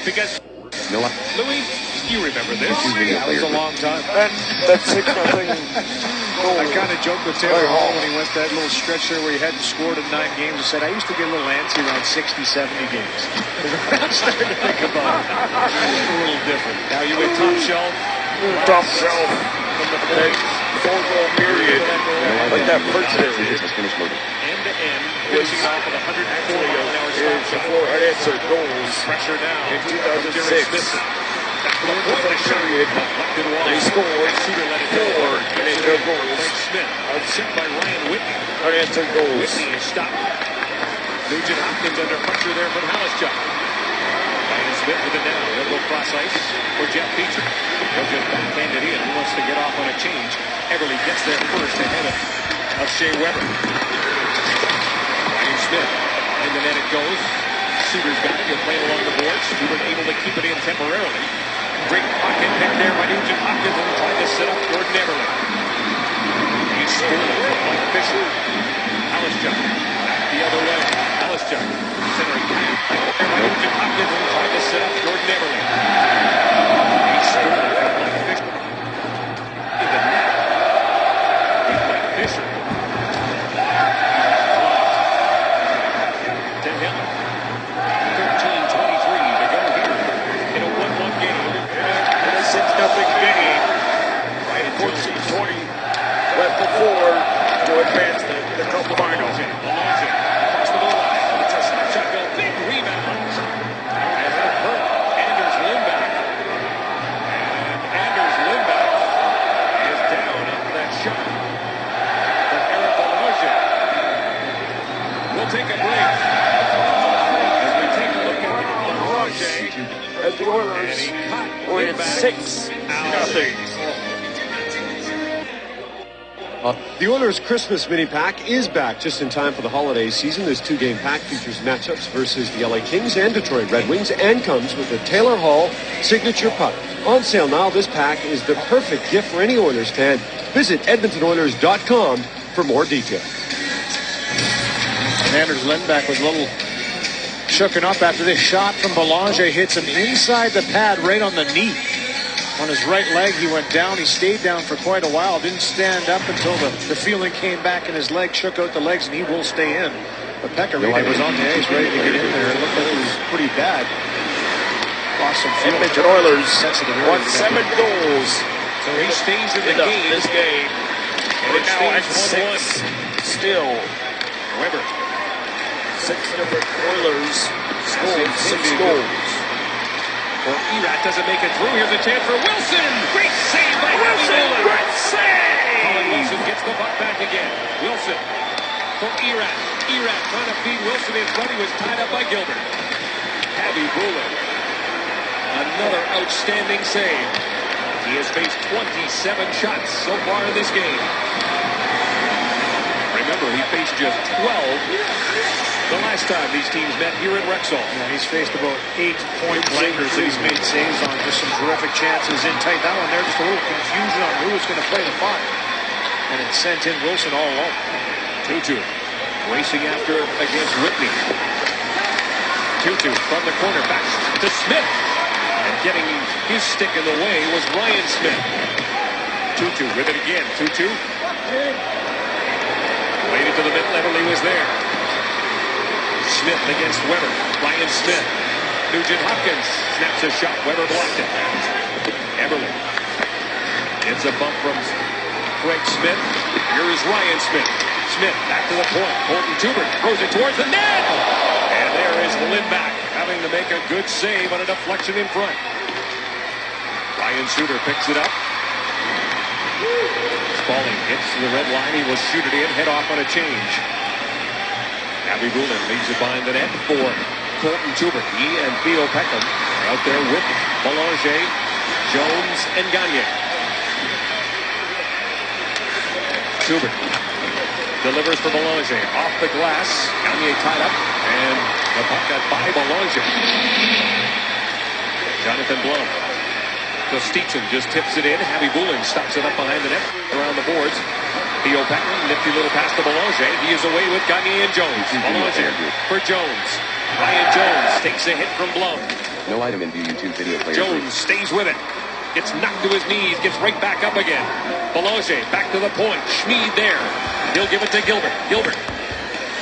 because Louis, you remember this? That was a long time. That 6-0 goal. I kind of joked with Taylor Hall when he went that little stretch there where he hadn't scored in 9 games. I said, I used to get a little antsy around 60, 70 games. I'm starting to think about it. It's a little different. Now you went top shelf. Top shelf. That 4-goal period. Like that first period. End to end, finishing off with 104 mile-an-hour stop shot. 4 unanswered goals. Pressure now In 2006. They scored 4 unanswered goals. Smith, set by Ryan Whitney. Unanswered goals. Whitney is stopped. Nugent Hopkins under pressure there from Halischuk. Ryan Smith with it now. They'll go cross ice for Jeff Petrie. He'll just backhand it in. He wants to get off on a change. Everly gets there first ahead of Shea Weber. Ryan Smith. And the net it goes. Suter's got it. He'll play it along the boards. Suter able to keep it in temporarily. Great pocket pick there by Nugent Hopkins and trying to set up Jordan Everly. He's stolen from Mike Fisher. Halischuk back the other way. Halischuk centering back there by Nugent Hopkins and trying to set up Jordan Everly. He's stolen from Mike Fisher. In the net. With Mike Fisher. To him. 13-23 to go here in a 1-1 game. And a 6-0 game. Right at 14-20 left before to advance the cup final. Belanger across the goal line. It's a snapshot goal. Big rebound. As it hurt Anders Lindback. And Anders Lindback is down after that shot from Eric Belanger. We'll take a break. As we take a look at Belanger. As the Oilers win 6-0. The Oilers Christmas mini pack is back just in time for the holiday season. This 2-game pack features matchups versus the LA Kings and Detroit Red Wings and comes with a Taylor Hall signature puck. On sale now, this pack is the perfect gift for any Oilers fan. Visit EdmontonOilers.com for more detail. Anders Lindback was a little shooken up after this shot from Belanger hits him inside the pad right on the knee. On his right leg, he went down. He stayed down for quite a while. Didn't stand up until the feeling came back and his leg shook out the legs, and he will stay in. But Pekka was on the ice ready to get in there. It looked like it was pretty bad. Lost some feeling. Edmonton Oilers won 7 goals. So he stays in the game. This game. And it now at 1-1. 6 still. Weber. 6 different Oilers scored 6 goals. Or Erat doesn't make it through. Here's a chance for Wilson. Great save by Wilson. Great save. Colin Wilson gets the puck back again. Wilson for Erat. Erat trying to feed Wilson in front. He was tied up by Gilbert. Javi Bulin. Another outstanding save. He has faced 27 shots so far in this game. Remember, he faced just 12 the last time these teams met here at Rexall. Yeah, he's faced about 8 point blankers that he's made saves on. Just some terrific chances in tight. That one there, just a little confusion on who was going to play the puck. And it sent in Wilson all alone. 2-2. Racing after against Whitney. 2-2 from the corner back to Smith. And getting his stick in the way was Ryan Smith. 2-2 with it again. 2-2. Waited to the mid-level. He was there. Smith against Weber. Ryan Smith. Nugent Hopkins snaps a shot. Weber blocked it. Everly. It's a bump from Craig Smith. Here is Ryan Smith. Smith back to the point. Colton Tubert throws it towards the net. And there is Lindback having to make a good save on a deflection in front. Ryan Suter picks it up. Spaulding hits the red line. He will shoot it in. Head off on a change. Abby Bulin leaves it behind the net for Colton Tubert. He and Theo Peckham are out there with Belanger, Jones, and Gagne. Tubert delivers for Belanger. Off the glass. Gagne tied up. And the puck got by Belanger. Jonathan Blum. Kostichin just tips it in. Abby Bulin stops it up behind the net around the boards. Theo Peckham, nifty little pass to Belanger. He is away with Gagne and Jones. Belanger for Jones. Ryan Jones takes a hit from Blum. No item in view YouTube video player. Jones stays with it. Gets knocked to his knees. Gets right back up again. Belanger back to the point. Schmid there. He'll give it to Gilbert. Gilbert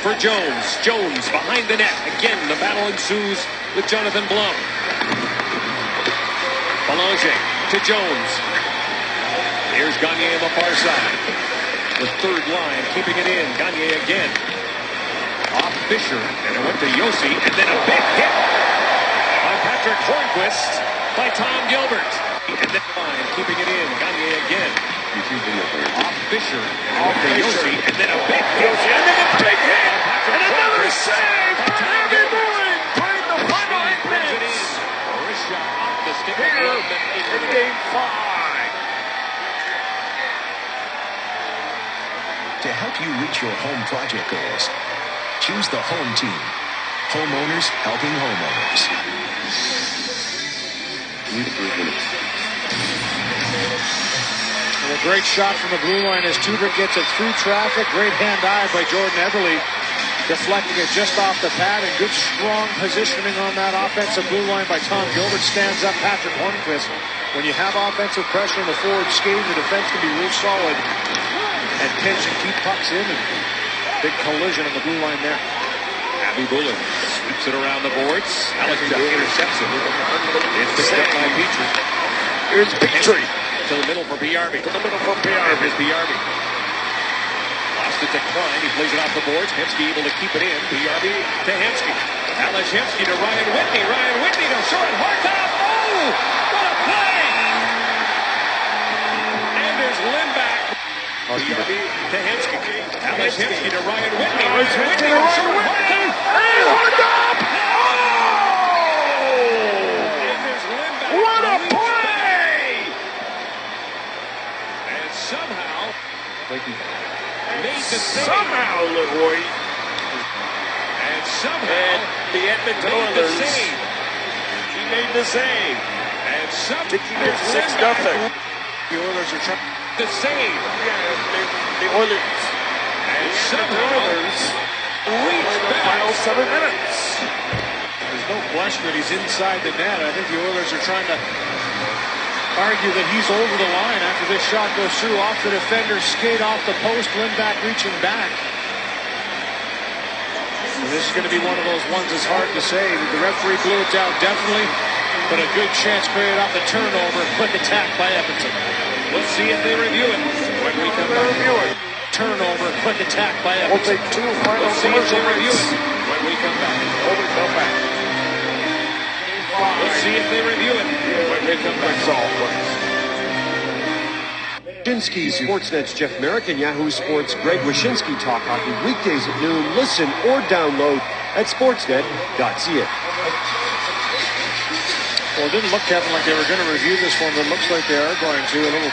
for Jones. Jones behind the net. Again, the battle ensues with Jonathan Blum. Belanger to Jones. Here's Gagne on the far side. The third line keeping it in. Gagne again. Off Fisher. And it went to Yossi. And then a big hit by Patrick Hornquist by Tom Gilbert. And then line keeping it in. Gagne again. YouTube video player. Off Fisher. And it went to Yossi. And then a big hit. And then a big hit. And another save by Abby Bulin. Playing the final 8 minutes. Wrist shot off the stick. Here in game 5. To help you reach your home project goals, choose the home team. Homeowners helping homeowners. And a great shot from the blue line as Tubert gets it through traffic. Great hand-eye by Jordan Everly. Deflecting it just off the pad, and good strong positioning on that offensive blue line by Tom Gilbert. Stands up Patrick Hornquist. When you have offensive pressure in the forward skate, the defense can be real solid and pinch and keep pucks in. And big collision on the blue line there. Abby Bulin sweeps it around the boards. Alex intercepts it. It's picked up by Petrie. Here's Petrie. To the middle for BRB. Here's BRB. Lost it to Klein. He plays it off the boards. Hemsky able to keep it in. BRB to Hemsky. Alex Hemsky to Ryan Whitney. Ryan Whitney to short. Hartop. Oh! What a play! And there's Lindback. BRB to Hemsky. Alex Hemsky to Ryan Whitney. Ryan Whitney to Ryan Whitney. Hey, Hartop! Oh! And there's Lindback. What a play! And somehow made the save. Somehow, Leroy. And somehow The Edmonton made the Oilers. save. He made the save. And somehow It's 6-0. The Oilers are trying the save. The Oilers And Oilers reach the final 7 minutes. There's no question that he's inside the net. I think the Oilers are trying to argue that he's over the line after this shot goes through off the defender, skate off the post, Lindback reaching back. And this is going to be one of those ones that's hard to say. The referee blew it down definitely, but a good chance created off the turnover. Quick attack by Edmonton. We'll see if they review it when we come back. Review it. Turnover, quick attack by We'll Edmonton. take 2 final We'll see if they commercial review breaks. it when we come back. Over to back. We'll see if they review it when we come back. That's all, please. Wyshynski, Sportsnet's Jeff Merrick, and Yahoo Sports' Greg Wyshynski talk hockey weekdays at noon. Listen or download at sportsnet.ca. Well, it didn't look, Kevin, like they were going to review this one, but it looks like they are going to. A little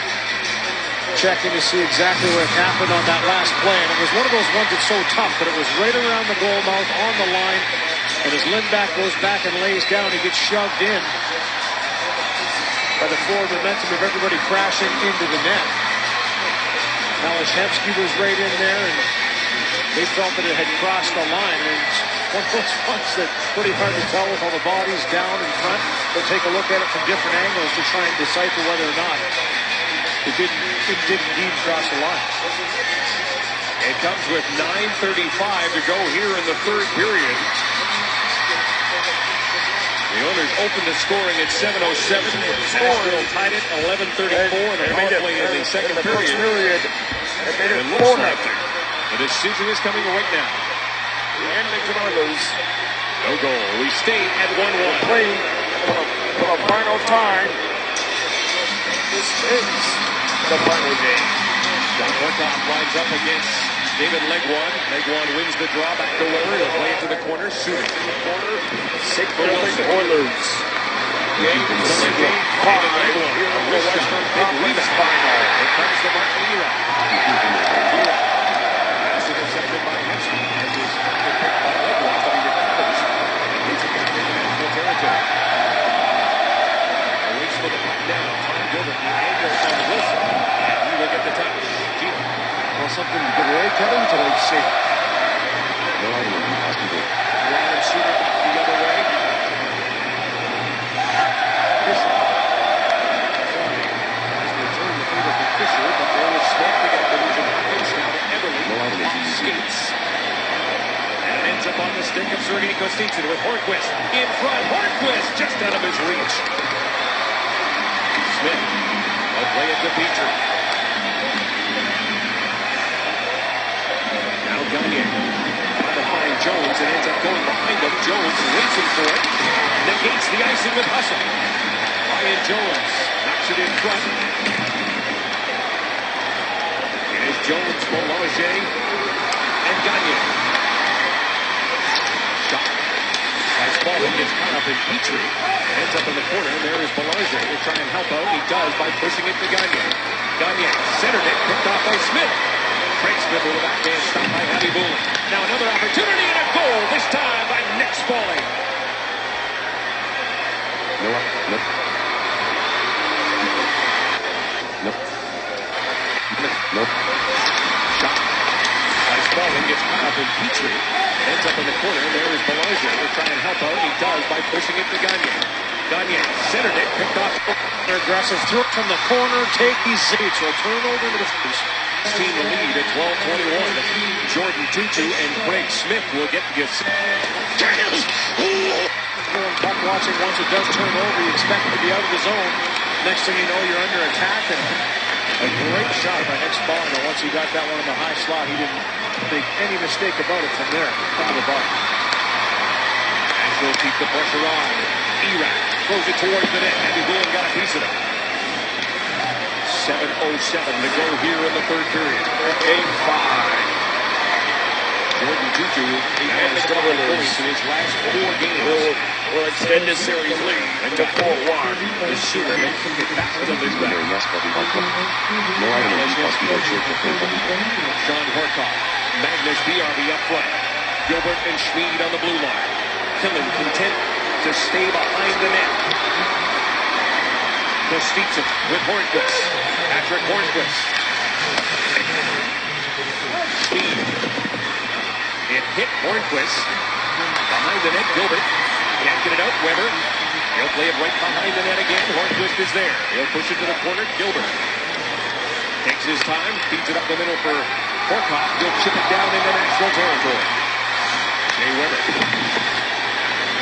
checking to see exactly what happened on that last play. And it was one of those ones that's so tough, but it was right around the goal mouth on the line. And as Lindback goes back and lays down, he gets shoved in by the forward momentum of everybody crashing into the net. Malashevsky was right in there, and they felt that it had crossed the line. And it's one of those ones that's pretty hard to tell with all the bodies down in front. They'll take a look at it from different angles to try and decipher whether or not it did indeed cross the line. It comes with 9:35 to go here in the third period. The Oilers opened the scoring at 7:07. Nashville tied it 11:34 in the power play in the second period. It looks like the decision is coming right now. The Edmonton Oilers No goal. We stay at 1-1. play for the final time. This is the final game. John Horkoff lines up against David Legwand. Legwand wins the draw back to Weber. He'll play it to the corner. Shooting. Corner. 6 Oilers. Game 5. A wrist shot. Big rebound. It comes to Martin Era. Pass intercepted by Hudson. As is picked by Legwand, but he recovers and gets it back into Nashville territory. A race for the puck down. Tom Gilbert, the angle on Wilson. And he will get the touch. Gino. Well, something to give away, Kevin, tonight's safe. No item will be possible. Ryan Suter back the other way. Fisher. Has returned the favor for Fisher, but there was Smith to get the Nugent Hopkins. Now to Everly. No item will be Skates. And it ends up on the stick of Sergei Kostitsyn with Hornquist in front. Hornquist just out of his reach. Smith will play it to Petrie. Now Gagne trying to find Jones and ends up going behind him. Jones racing for it. Negates the icing with hustle. Ryan Jones knocks it in front. It is Jones, Belanger, and Gagne. Shot. Nice ball. He gets caught up in Petrie. Ends up in the corner. There is Belanger. He'll try and help out. He does by pushing it to Gagne. Gagne centered it. Picked off by Smith. Craig Smith with a backhand stop by Abby Booley. Now another opportunity and a goal. This time by Nick Spaulding. No. Shot. By Spaulding gets caught up in Petrie. Ends up in the corner. There is Belanger. He'll try and help out. He does by pushing it to Gagne. Gagne centered it. Picked off. Aggressive through it from the corner. Take these seats. Will turn over to the face. Team the lead at 12:21. Jordan Tutu and Craig Smith will get the Puck watching, once it does turn over, you expect it to be out of the zone. Next thing you know, you're under attack, and a great shot by Nick Spaulding. And once he got that one in the high slot, he didn't make any mistake about it from there. Into the bottom. Nashville keep the pressure on. Erak throws it towards the net. Andy Whelan got a piece of it. 7:07 to go here in the third period. Game 5. Jordan Tutu has 12 points in his last 4 games. Will extend the series lead to 4-1. The shooter will kick it back to Lindback. No item will be possible. Sean Horkoff. Magnus BRB up front. Gilbert and Schmid on the blue line. Killen content to stay behind the net. Kostitsyn with Hornquist. Patrick Hornquist. speed. It hit Hornquist. Behind the net, Gilbert. Can't get it out, Weber. He'll play it right behind the net again. Hornquist is there. He'll push it to the corner. Gilbert takes his time, feeds it up the middle for Horkoff. He'll chip it down into Nashville territory. Jay Weber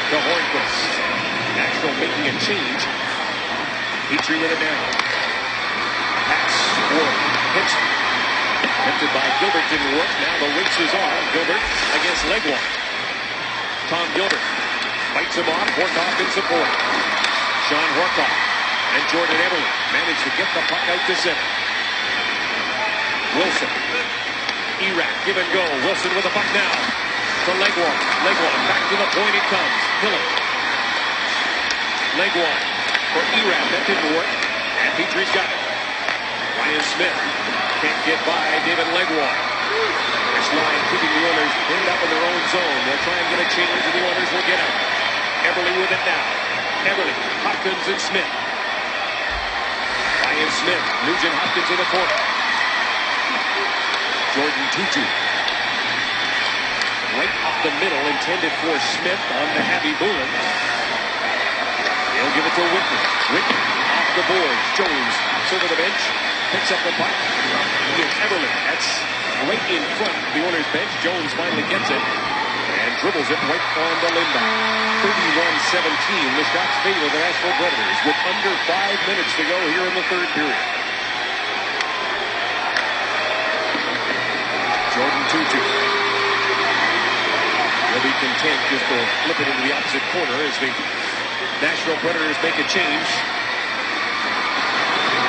to Hornquist. Nashville making a change. Petrie with it now. Pass. Ward hits. Attempted by Gilbert, didn't work. Now the race is on. Gilbert against Legwand. Tom Gilbert fights him off. Horkoff in support. Sean Horkoff and Jordan Everly managed to get the puck out to center. Wilson. Erath, give and go. Wilson with the puck now. To Legwand. Legwand back to the point it comes. Hillen. Legwand for Erath. That didn't work. And Petrie's got it. Ryan Smith can't get by David Legwand. This line keeping the Oilers pinned up in their own zone. They'll try and get a change and the Oilers will get out. Everly with it now. Everly, Hopkins and Smith. Ryan Smith, Nugent Hopkins in the corner. Jordan Tutu. Right up the middle, intended for Smith on the Abby Bullen. He'll give it to Whitney. Whitney off the boards. Jones over the bench. Picks up the puck. Ian Everly. That's right in front of the Oilers bench. Jones finally gets it and dribbles it right on the Lindback. 31-17. The Sharks favor the Nashville Predators with under 5 minutes to go here in the third period. Jordan Tutu. He'll be content just to flip it into the opposite corner as the Nashville Predators make a change.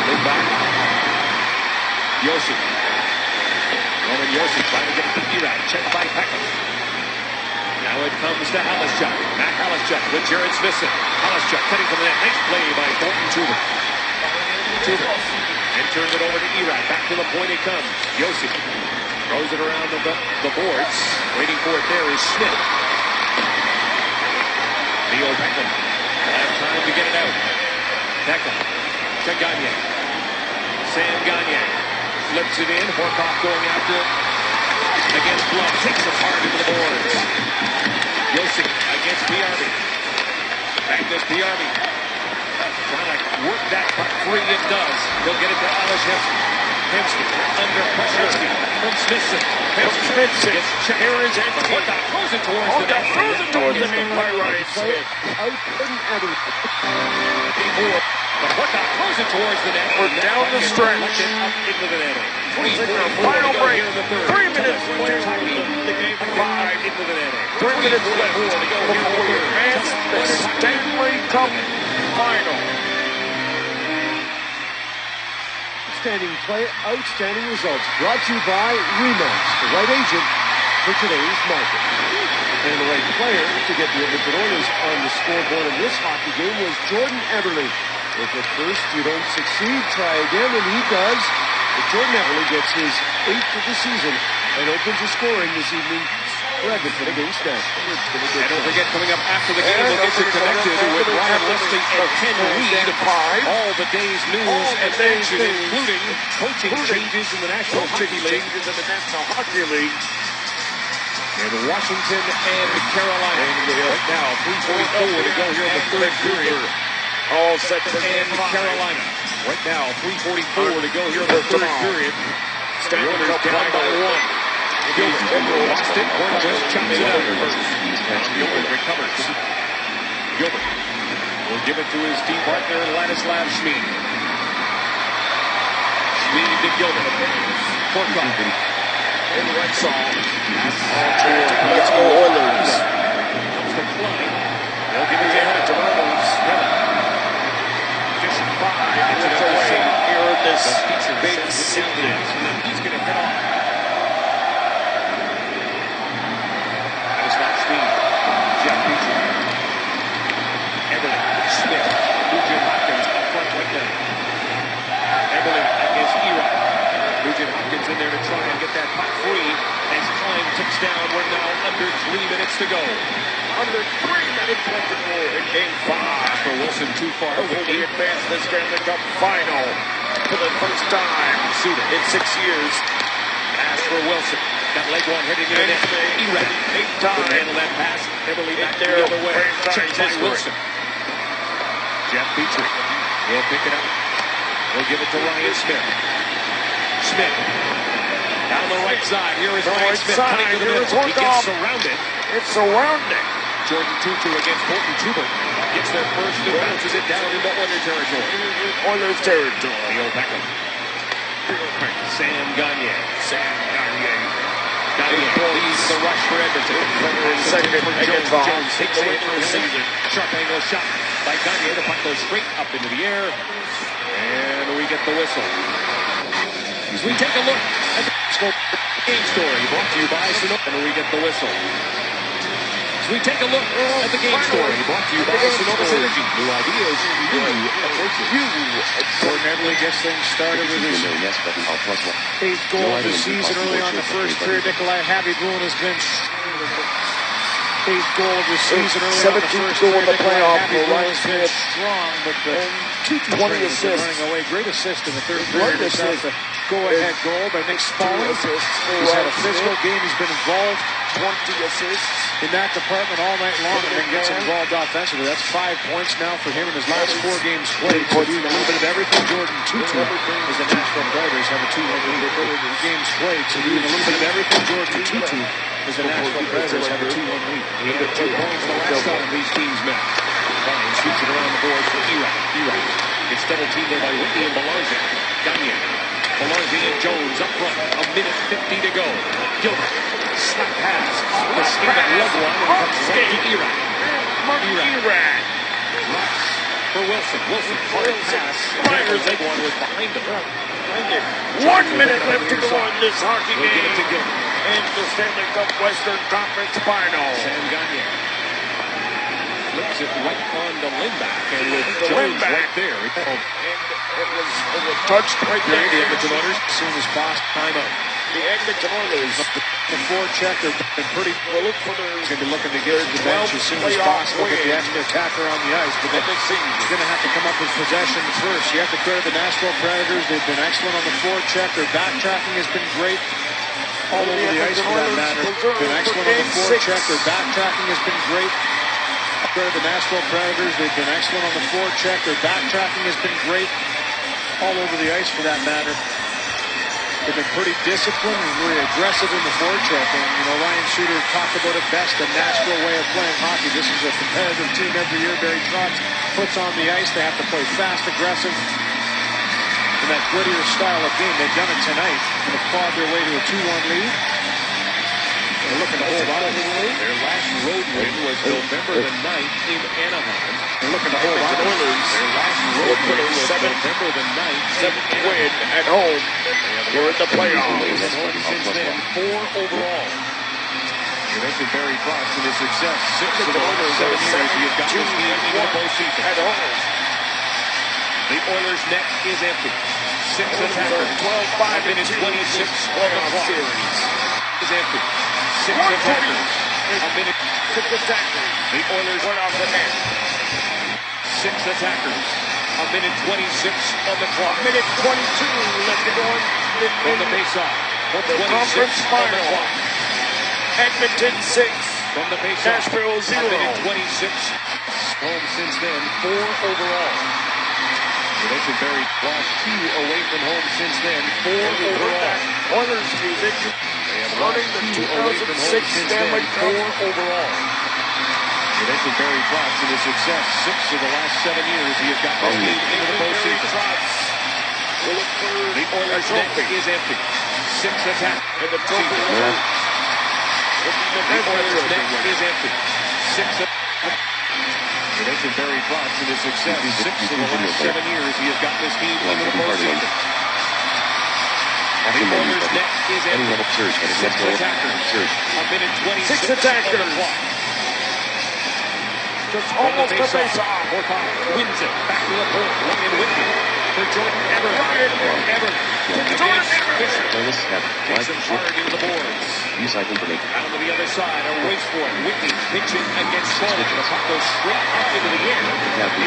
Lindback. Yossi. Roman Yossi trying to get it to Erath. Checked by Peckham. Now it comes to Halischuk. Matt Halischuk with Jared Smithson. Halischuk cutting from the net. Nice play by Thornton Tuber. Tuber. And turns it over to Erath. Back to the point it comes. Yossi throws it around the boards. Waiting for it there is Smith. Leo Peckham will have time to get it out. Peckham to Gagne. Sam Gagne flips it in. Horkoff going after it. Against Blum. Takes it hard into the boards. Yossi against PRB. Magnus PRB. Trying to work that puck free. It does. He'll get it to Alish Hemsky. Under pressure from Smithson. Hemsky gets checked. Here is empty. Horkoff throws it towards the net. Throws it towards the net. Right. Out in Everly. But Horkoff throws it towards the net. We're down the stretch. Up into the net. Final break. 3 minutes to the game. 5 into the net. 3 minutes left before we advance the Stanley Cup final. Outstanding play, outstanding results. Brought to you by Remax, the right agent for today's market. And the right player to get the Edmonton Oilers on the scoreboard in this hockey game was Jordan Everly. If at first you don't succeed, try again, and he does. But Jordan Everly gets his 8th of the season and opens the scoring this evening for Edmonton against Nashville. And don't forget, coming up after the game, we'll get you connected with Ryan Leslie and Ken Reed. All the day's news and action, including coaching changes in the National Hockey League. In Washington and Carolina. Right now, 3:44 to go here in the third period. All set to and Carolina. Right now, 3:44 to go here in the third period. The Oilers down by 1. Gilbert lost it. Hornquist chops it out. Gilbert recovers. Gilbert will give it to his team partner, Ladislav Schmid. Schmid to Gilbert. Horkoff. In Rexall. Let's go Oilers. Comes to Klein. They'll give it to Oilers. Fish 5. It's away here in this big city. He's going to head off. Ladislav Schmid. Jeff Petrie. Everly. Smith. Nugent Hopkins up front right now. Everly against Erath. Nugent Hopkins in there to try and get that puck free as Klein ticks down. We're now under 3 minutes to go. Under 3 minutes left to go in Game 5. For Wilson too far. We advance the Stanley Cup final for the first time in 6 years. Pass for Wilson. Got leg one heading into net. Erect. Big time. Handle that pass. Heavily back the other way. Checked by Wilson. Jeff Petrie. He'll pick it up. He'll give it to Ryan Smith. Smith. Down the right side. Here is Ryan Smith cutting to the middle. He gets surrounded. It's surrounded. Jordan Tutu against Colton Schubert. Gets there first and bounces it down into Oilers territory. Oilers territory. Neil Beckham. Sam Gagner. Gagner leads the rush for Edmonton. Second against Jones takes away for the season. Sharp angle shot by Gagner. The puck goes straight up into the air. And we get the whistle. As we take a look at the game story brought to you by Sonoma. And we get the whistle. We take a look at the game story brought to you by Sonoma Synergy. New ideas, new approaches. Gordon Everly gets things started with his 8th goal of the season early on the first period. Nikolai Habibulin has been 8th goal of the season early on the first period. Nikolai Habibulin has been strong, but the 20 assists. running away. Great assist in the third period. It's the go-ahead goal by Nick Spaulding. He's had a physical game. He's been involved 20 assists in that department all night long, and then gets involved offensively. That's 5 points now for him in his last 4 games played. So doing a little bit of everything. Jordan Tutu as the Nashville Predators have a 2-1 lead over games played. So doing a little bit of everything. Jordan Tutu as the Nashville Predators have a 2-1 lead. He had 2 points the last time these teams met. Ryan shoots it around the boards for Erap. It's double teamed there by Whitney and Belange. Gagner. Belange and Jones up front. A minute 50 to go. Gilbert. Slap pass. The skate at leg one and comes right to Erap. Erap. Rush for Wilson. Wilson hard pass. Myers leg one was behind him. 1 minute left to go in this hockey We'll give it to game. Gilbert. And the Stanley Cup Western Conference Final. Sam Gagner flips it right on the Lindback, and with The Jones Lindback. right there. And it was touched right The there. Edmonton Oilers as soon as possible. Timeout. The Edmonton Oilers. The forecheck, they've been pretty Will look for their going to be looking to get to the bench as soon as possible, get the extra attacker on the ice. But then he's going to have to come up with possession first. You have to credit the Nashville Predators. They've been excellent on the forecheck. Their backtracking has been great all over the ice for that matter. Been excellent on the forecheck. Their backtracking has been great. Credit the Nashville Predators. They've been excellent on the forecheck. Their backtracking has been great all over the ice for that matter. They've been pretty disciplined and really aggressive in the forecheck. And, Ryan Suter talked about it best, the Nashville way of playing hockey. This is a competitive team every year. Barry Trotz puts on the ice. They have to play fast, aggressive, in that grittier style of game. They've done it tonight and have clawed their way to a 2-1 lead. They're looking to hold on. Their last road win was November the 9th in Anaheim. They're looking to hold on. Their last road win was November the 9th in 7th win at home. Here in the playoffs. Since then, 4 overall. You mentioned Barry Trotz and his success. 6 of the last 7 years he has got his team into the postseason. At home. The Oilers' net is empty. 6 attackers. 12-5 minutes 26 on the playoff clock. series. Is empty. 6 attackers. A minute. 6 attackers. The Oilers Went off the net. 6 attackers. A minute 26 on the clock. Minute 22 left to go On the faceoff. the 26 conference on the final. clock. Edmonton 6. From the faceoff. Nashville 0. A minute 26. Home since then. 4 overall. You mentioned Barry lost 2 away from home since then. 4 overall. Oilers music. They have Running lost the 2 away from home 2006 since Stanley then. Cup. 4 overall. You mentioned Barry Trotz and his success. 6 of the last 7 years he has got this team into the postseason. The Oilers' net is empty. 6 attack. And the trophy. The Oilers' net is empty. 6 You mentioned Barry Trotz and his success. 6 of the last 7 years he has got this team into the postseason. The Oilers' net is empty. 6 attackers. A minute 26 6 attackers. on the clock. Just almost a face off. Morkov wins it. Back to the point. Ryan Whitney for Jordan Everett. Everett. Against Fisher. Takes him hard into the boards. Down to the other side. A race for it. Whitney pitching against Spaulding. The puck goes straight up into the air.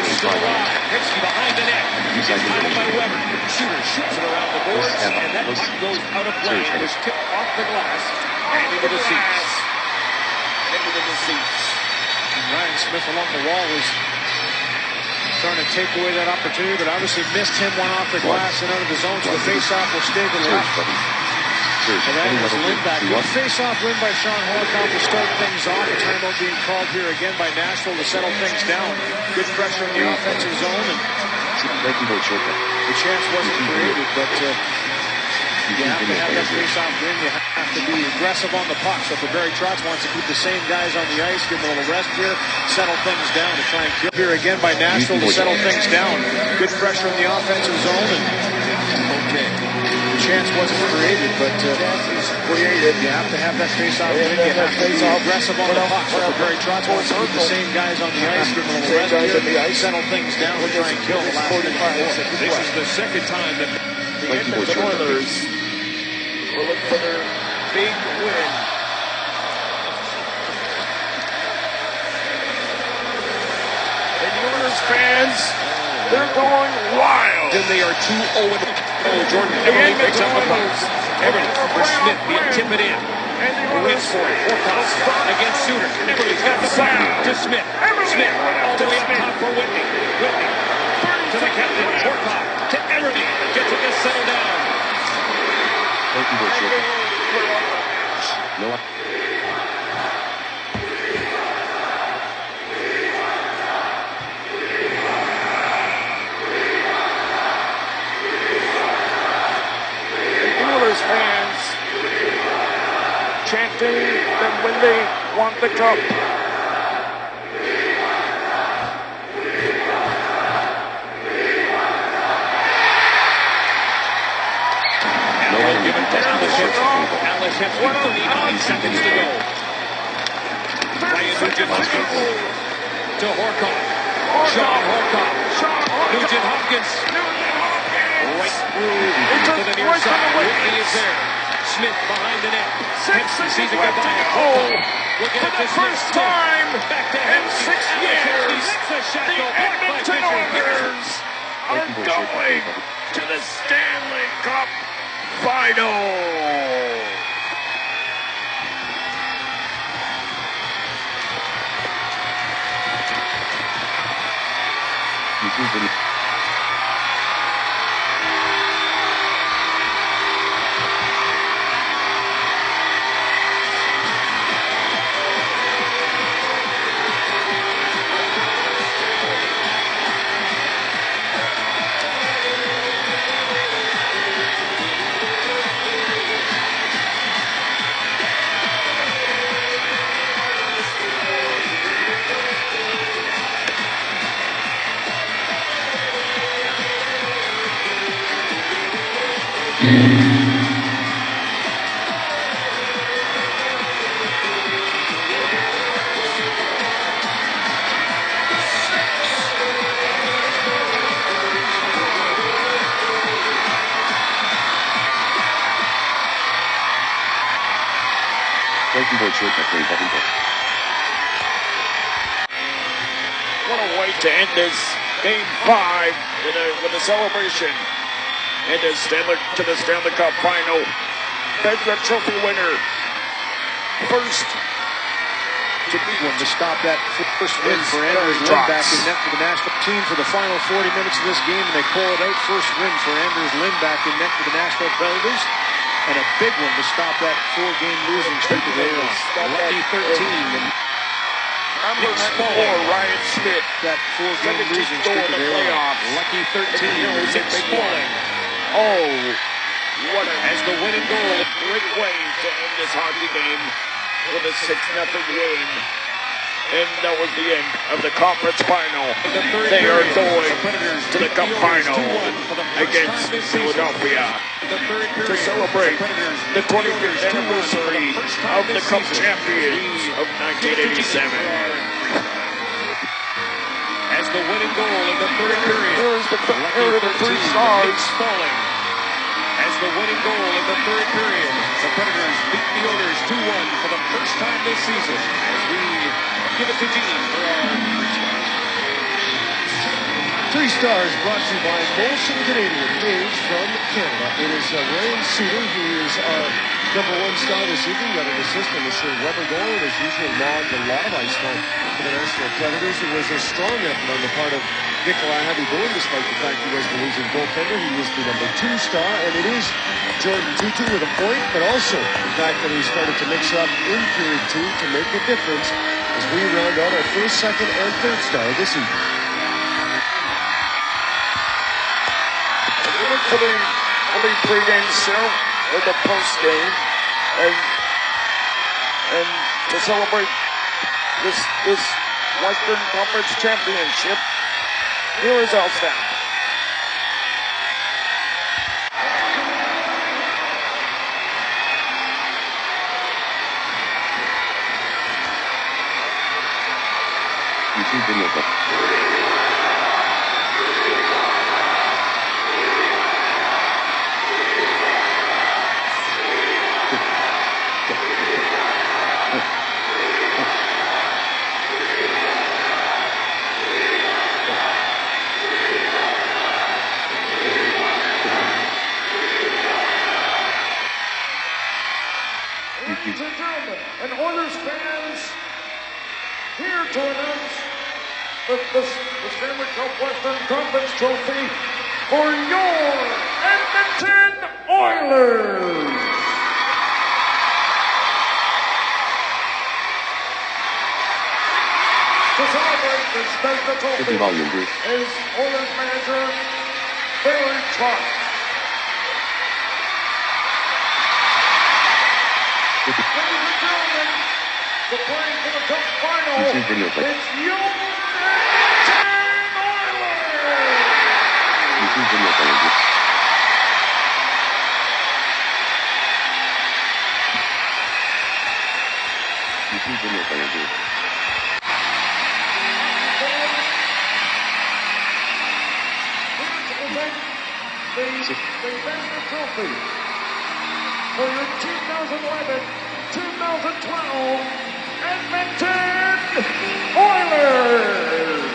It's still alive. Hitsky behind the net. It's tied by Weber. Shooter shoots it around the boards. And that puck goes out of play. It was tipped off the glass. into the seats. And Ryan Smith along the wall was trying to take away that opportunity, but obviously missed him one off the glass and out of the zone, so the face-off will stay to the left. And that is Lindback. Good face-off win by Sean Horkoff to start things off. A timeout being called here again by Nashville to settle things down. Good pressure in the offensive zone, and the chance wasn't created, but you have to have that face-off win. You have to be aggressive on the puck. So for Barry Trotz wants to keep the same guys on the ice, give them a little rest here, settle things down to try and kill here again by Nashville to settle things down. Good pressure in the offensive zone, and okay. The chance wasn't created, but created. You have to have that face-off win. You have to be aggressive on the puck. So for Barry Trotz wants to keep the same guys on the ice, give them a little rest here, settle things down to try and kill the last 45 This is the second time that the Edmonton Oilers will look for their big win. And the Oilers fans, they're going wild. Then they are 2-0. Jordan Everly picks up the puck. Everly for Smith. He'll tip it in. Wins for it. Horkoff against Suter. Everly's got the puck to Smith. Smith all the way up top for Whitney. Whitney to the captain. Horkoff to Everly. Gets it to settle down. Thank you, no. Fans chanting that when they won the cup. Allen given to Alex Hepsky. 39 seconds to go. Ryan Nugent-Hopkins to Horkoff. Sean Horkoff. Nugent Hopkins. Right through to the near side. Whitney is there. Smith behind the net. Hempsey sees it go by. We'll get it to Smith. Time back to in 6 years, the Edmonton Oilers are going to the Stanley Cup Final. What a way to end this Game 5 with a celebration. And to the Stanley Cup Final. There's the trophy winner. First to be one to stop that first win for Anders Lindback in net for the Nashville team for the final 40 minutes of this game, and they pull it out. First win for Anders Lindback in net for the Nashville Predators, and a big one to stop that 4-game losing streak that they were on. Lucky 13. And number 4, Ryan Smith. That 4-game losing streak that they were on. Lucky 13. Nick Spaulding. Oh, what as the winning goal. Great way to end this hockey game with a 6-0 win. And that was the end of the conference final. They are going to the cup final against Philadelphia to celebrate the 25th anniversary of the Cup champions of 1987. As the winning goal in the third period. Here's the 3 stars. Falling. As the winning goal in the third period, the Predators beat the Oilers 2-1 for the first time this season. As we give it to Gene for our 3 stars brought to you by Molson Canadian, made from Canada. It is Ryan Suter, who is our number one star this evening, got an assist on the Shea Weber goal, and as usual, logged a lot of ice time for the Nashville Predators. It was a strong effort on the part of Nikolai Habibulin, despite the fact he was the losing goaltender. He was the number 2 star, and it is Jordan Tutu with a point, but also the fact that he started to mix up in period 2 to make a difference as we round out our first, second, and third star this evening. We went to the pregame show or the postgame, and to celebrate this Western Conference Championship, here is our staff. YouTube video clip. Ladies and gentlemen, and Oilers fans, here to announce the Stanley Cup Western Conference Trophy for your Edmonton Oilers. To celebrate this special trophy 50 volume, Bruce. is Oilers manager Barry Trotz. Ladies and gentlemen, the playing for the Cup final, YouTube video clip. it's your Edmonton Oilers! YouTube video clip, Bruce. YouTube video clip, Bruce. The Vesna Trophy for your 2011-2012 Edmonton Oilers!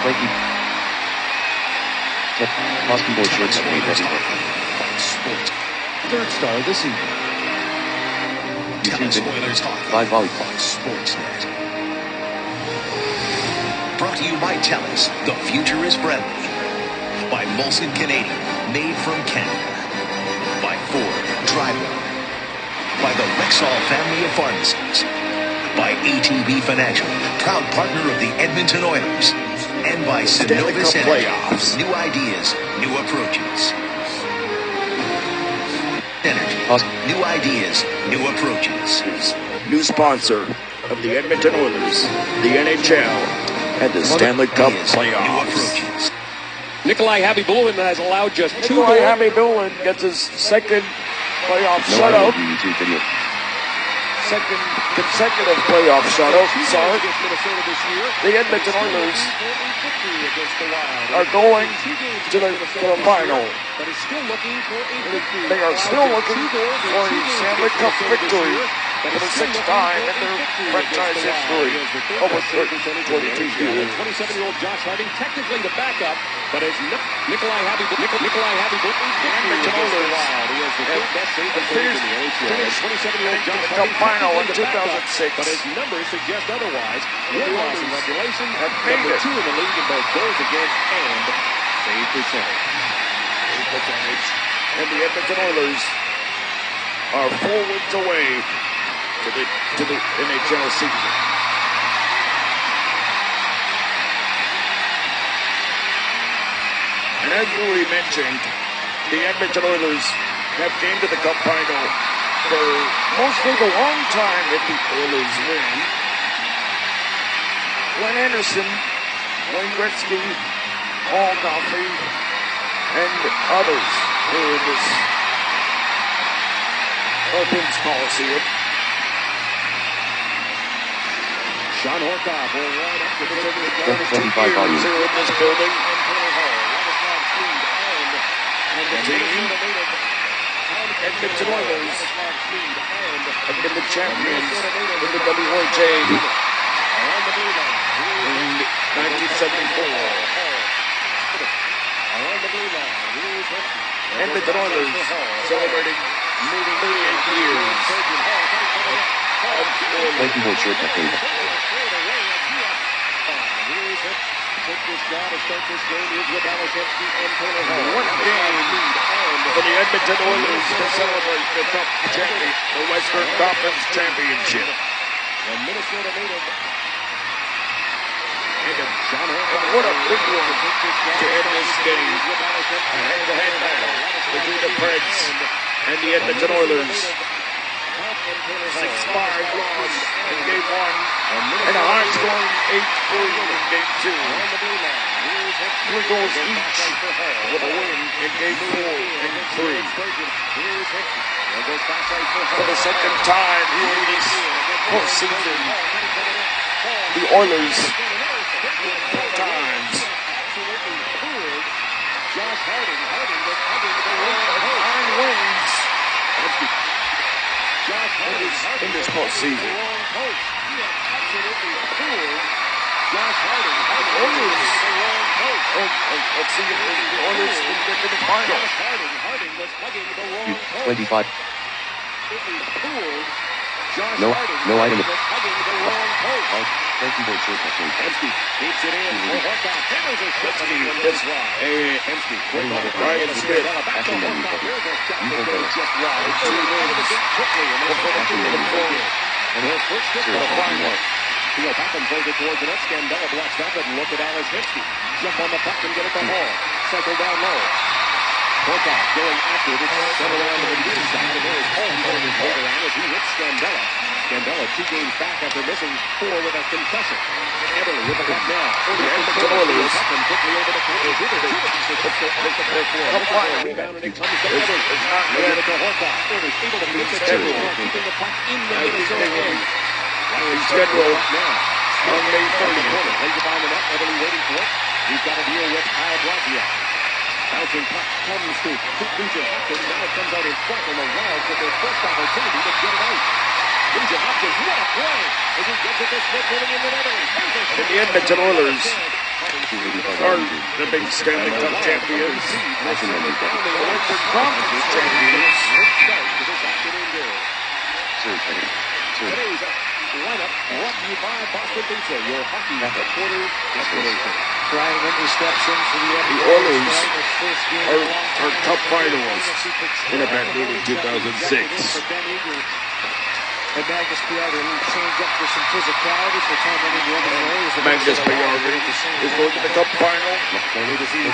Blakey. Boston Boy shorts made everywhere. Sport. Third star this evening. Tennis Oilers hockey. Live volleyball. Sportsnet. Brought to you by Telus, the future is friendly. By Molson Canadian, made from Canada. By Ford, drive well. By the Rexall family of pharmacies. By ATB Financial, proud partner of the Edmonton Oilers. And by Synovus Energy, new ideas, new approaches. Energy, new ideas, new approaches. New sponsor of the Edmonton Oilers, the NHL, and the Stanley Cup New playoffs. approaches. Nikolai Habibulin has allowed just 2 Nikolai goals. Habibulin gets his second playoff No shutout. YouTube video. Second consecutive playoff shutout. Sorry. Against Minnesota this year. The Edmonton Oilers Victory against the Wild. are going to the final. But is still looking for a victory. They are still looking for a Stanley Cup victory for the 6th time in their franchise history over 22 years. 27-year-old Josh Harding, technically the backup, but as Nikolai Habibulin, Edmonton Oilers He has the third best save percentage in the NHL. 27-year-old Josh the Cup Harding, final in technically the backup, 2006. but his numbers suggest otherwise. The One loss in Oilers regulation, have made number it. 2 in the league in both goals against and save percentage. And the Edmonton Oilers are 4 wins away to the NHL season. And as Louis mentioned, the Edmonton Oilers have been to the Cup final for mostly the long time if the Oilers win. Glenn Anderson, Wayne Gretzky, Paul Coffey, and others who are in this Philippines Coliseum. Sean Horkoff will line up with It's 25 years volume. here in this building. and the team, Edmonton Oilers, have been the champions in the WHA in 1974. Edmonton Oilers celebrating 38 years. 24 shirt McCabe. One game for the Edmonton Oilers to celebrate the Cup champion, the Western Conference Championship. And what a big one to end this game. A head-to-head battle between the Preds and the Edmonton Oilers. 6-5 loss in game 1 and a high-scoring 8-3 in game 2. 3 goals each with a win in game 4 and 3. For the second time here in this postseason, the Oilers 4 times. 9 wins in this postseason. Let's see if the Oilers can get to the final. 25. No item. 24 shirt McCabe. Beats it in. Ryan Smith. And he'll push it to the final. Theo Pappen plays it towards the net. Scandella blocks that and look at Alex Hemsky. Jump on the puck and get it to Hall. Cycle down low. Horkoff going after it. It's sent around to the near side. And there's Hall pulling his weight around as he hits Scandella. Scandella 2 games back after missing 4 with a concussion. Everly with the puck now. The Edmonton Oilers. Quickly over the corner. Rebound and it comes to Everly. Over to Horkoff. Oilers able to get the schedule. Keeping the puck in the Minnesota end. Scheduled on May 30th. Plays it behind the net. Everly waiting for it. He's got to deal with Kyle Brazia. Bouncing puck comes to Nugent Hopkins. Now it comes out in front, and the Wild get their first opportunity to get it out. Nugent Hopkins, what a play! As he gets it to Smith, moving into Everly. And the Edmonton Oilers are the big Stanley Cup champions. The Western Conference champions. Today's lineup brought to you by Boston Pizza, your hockey headquarters destination. Brian Wimber steps in for the Oilers are Cup finalists in a battle in 2006. And Magnus Piardi a little change up for some physicality for Tom Henning. Magnus Piardi is going to the Cup final.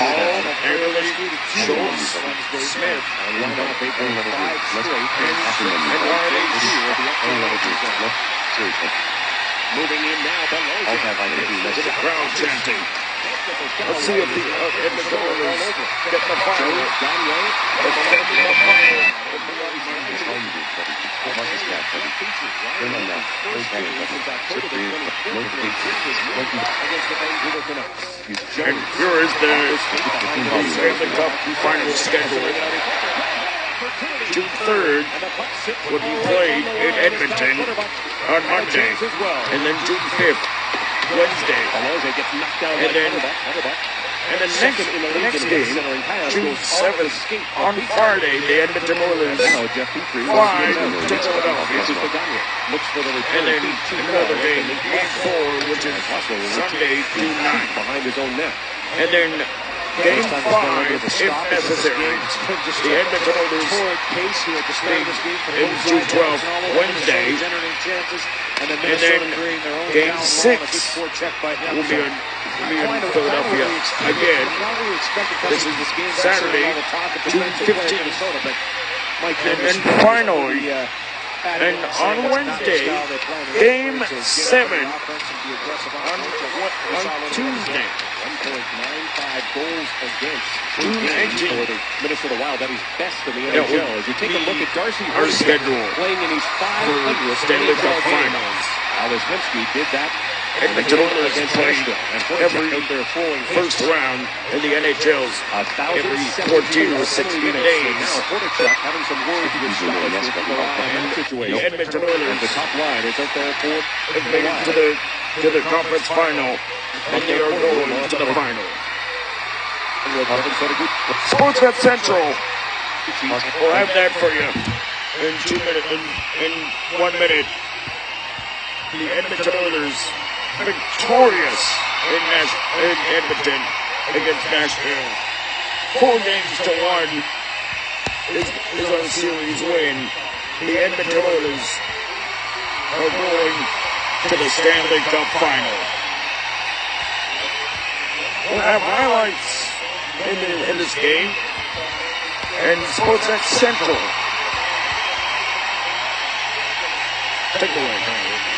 Hall, Everly, Schultz, Smith, and RNH. Moving in now below with the crowd chanting. Let's see if the Edmonton Oilers get the final. And here is the Stanley Cup final schedule. June 3rd will be played in Edmonton on Monday, and then June 5th, Wednesday, and then the next game, June 7th, on Friday, the Edmonton Oilers fly to Philadelphia. And then another game, Game 4, which is Sunday, June 9th. behind his own net. And then Game 5, if necessary, the Edmonton Oilers in June 12th, Wednesday. And then Game 6 will be in Philadelphia again. This is Saturday, June 15th. And then finally, and on Wednesday, Game 7 on Tuesday. 1.95 goals against June 18th. Minnesota Wild. That is best in the NHL. As you take a look at Darcy our schedule playing in his 500th Stanley Cup finals. Alex Hemsky did that. Edmonton Oilers play every first round in the NHL's every 14 or 16 days. Now Porterchuk having some words with The Edmonton Oilers the top line is up there for have made it to the conference final, and they are going to the final. Sportsnet Central will have that for you in 2 minutes. In 1 minute, the Edmonton Oilers victorious in Edmonton against Nashville. 4-1 is our series win. The Edmonton Oilers are going to the Stanley Cup final. We'll have highlights in this game and Sportsnet Central. Take it away.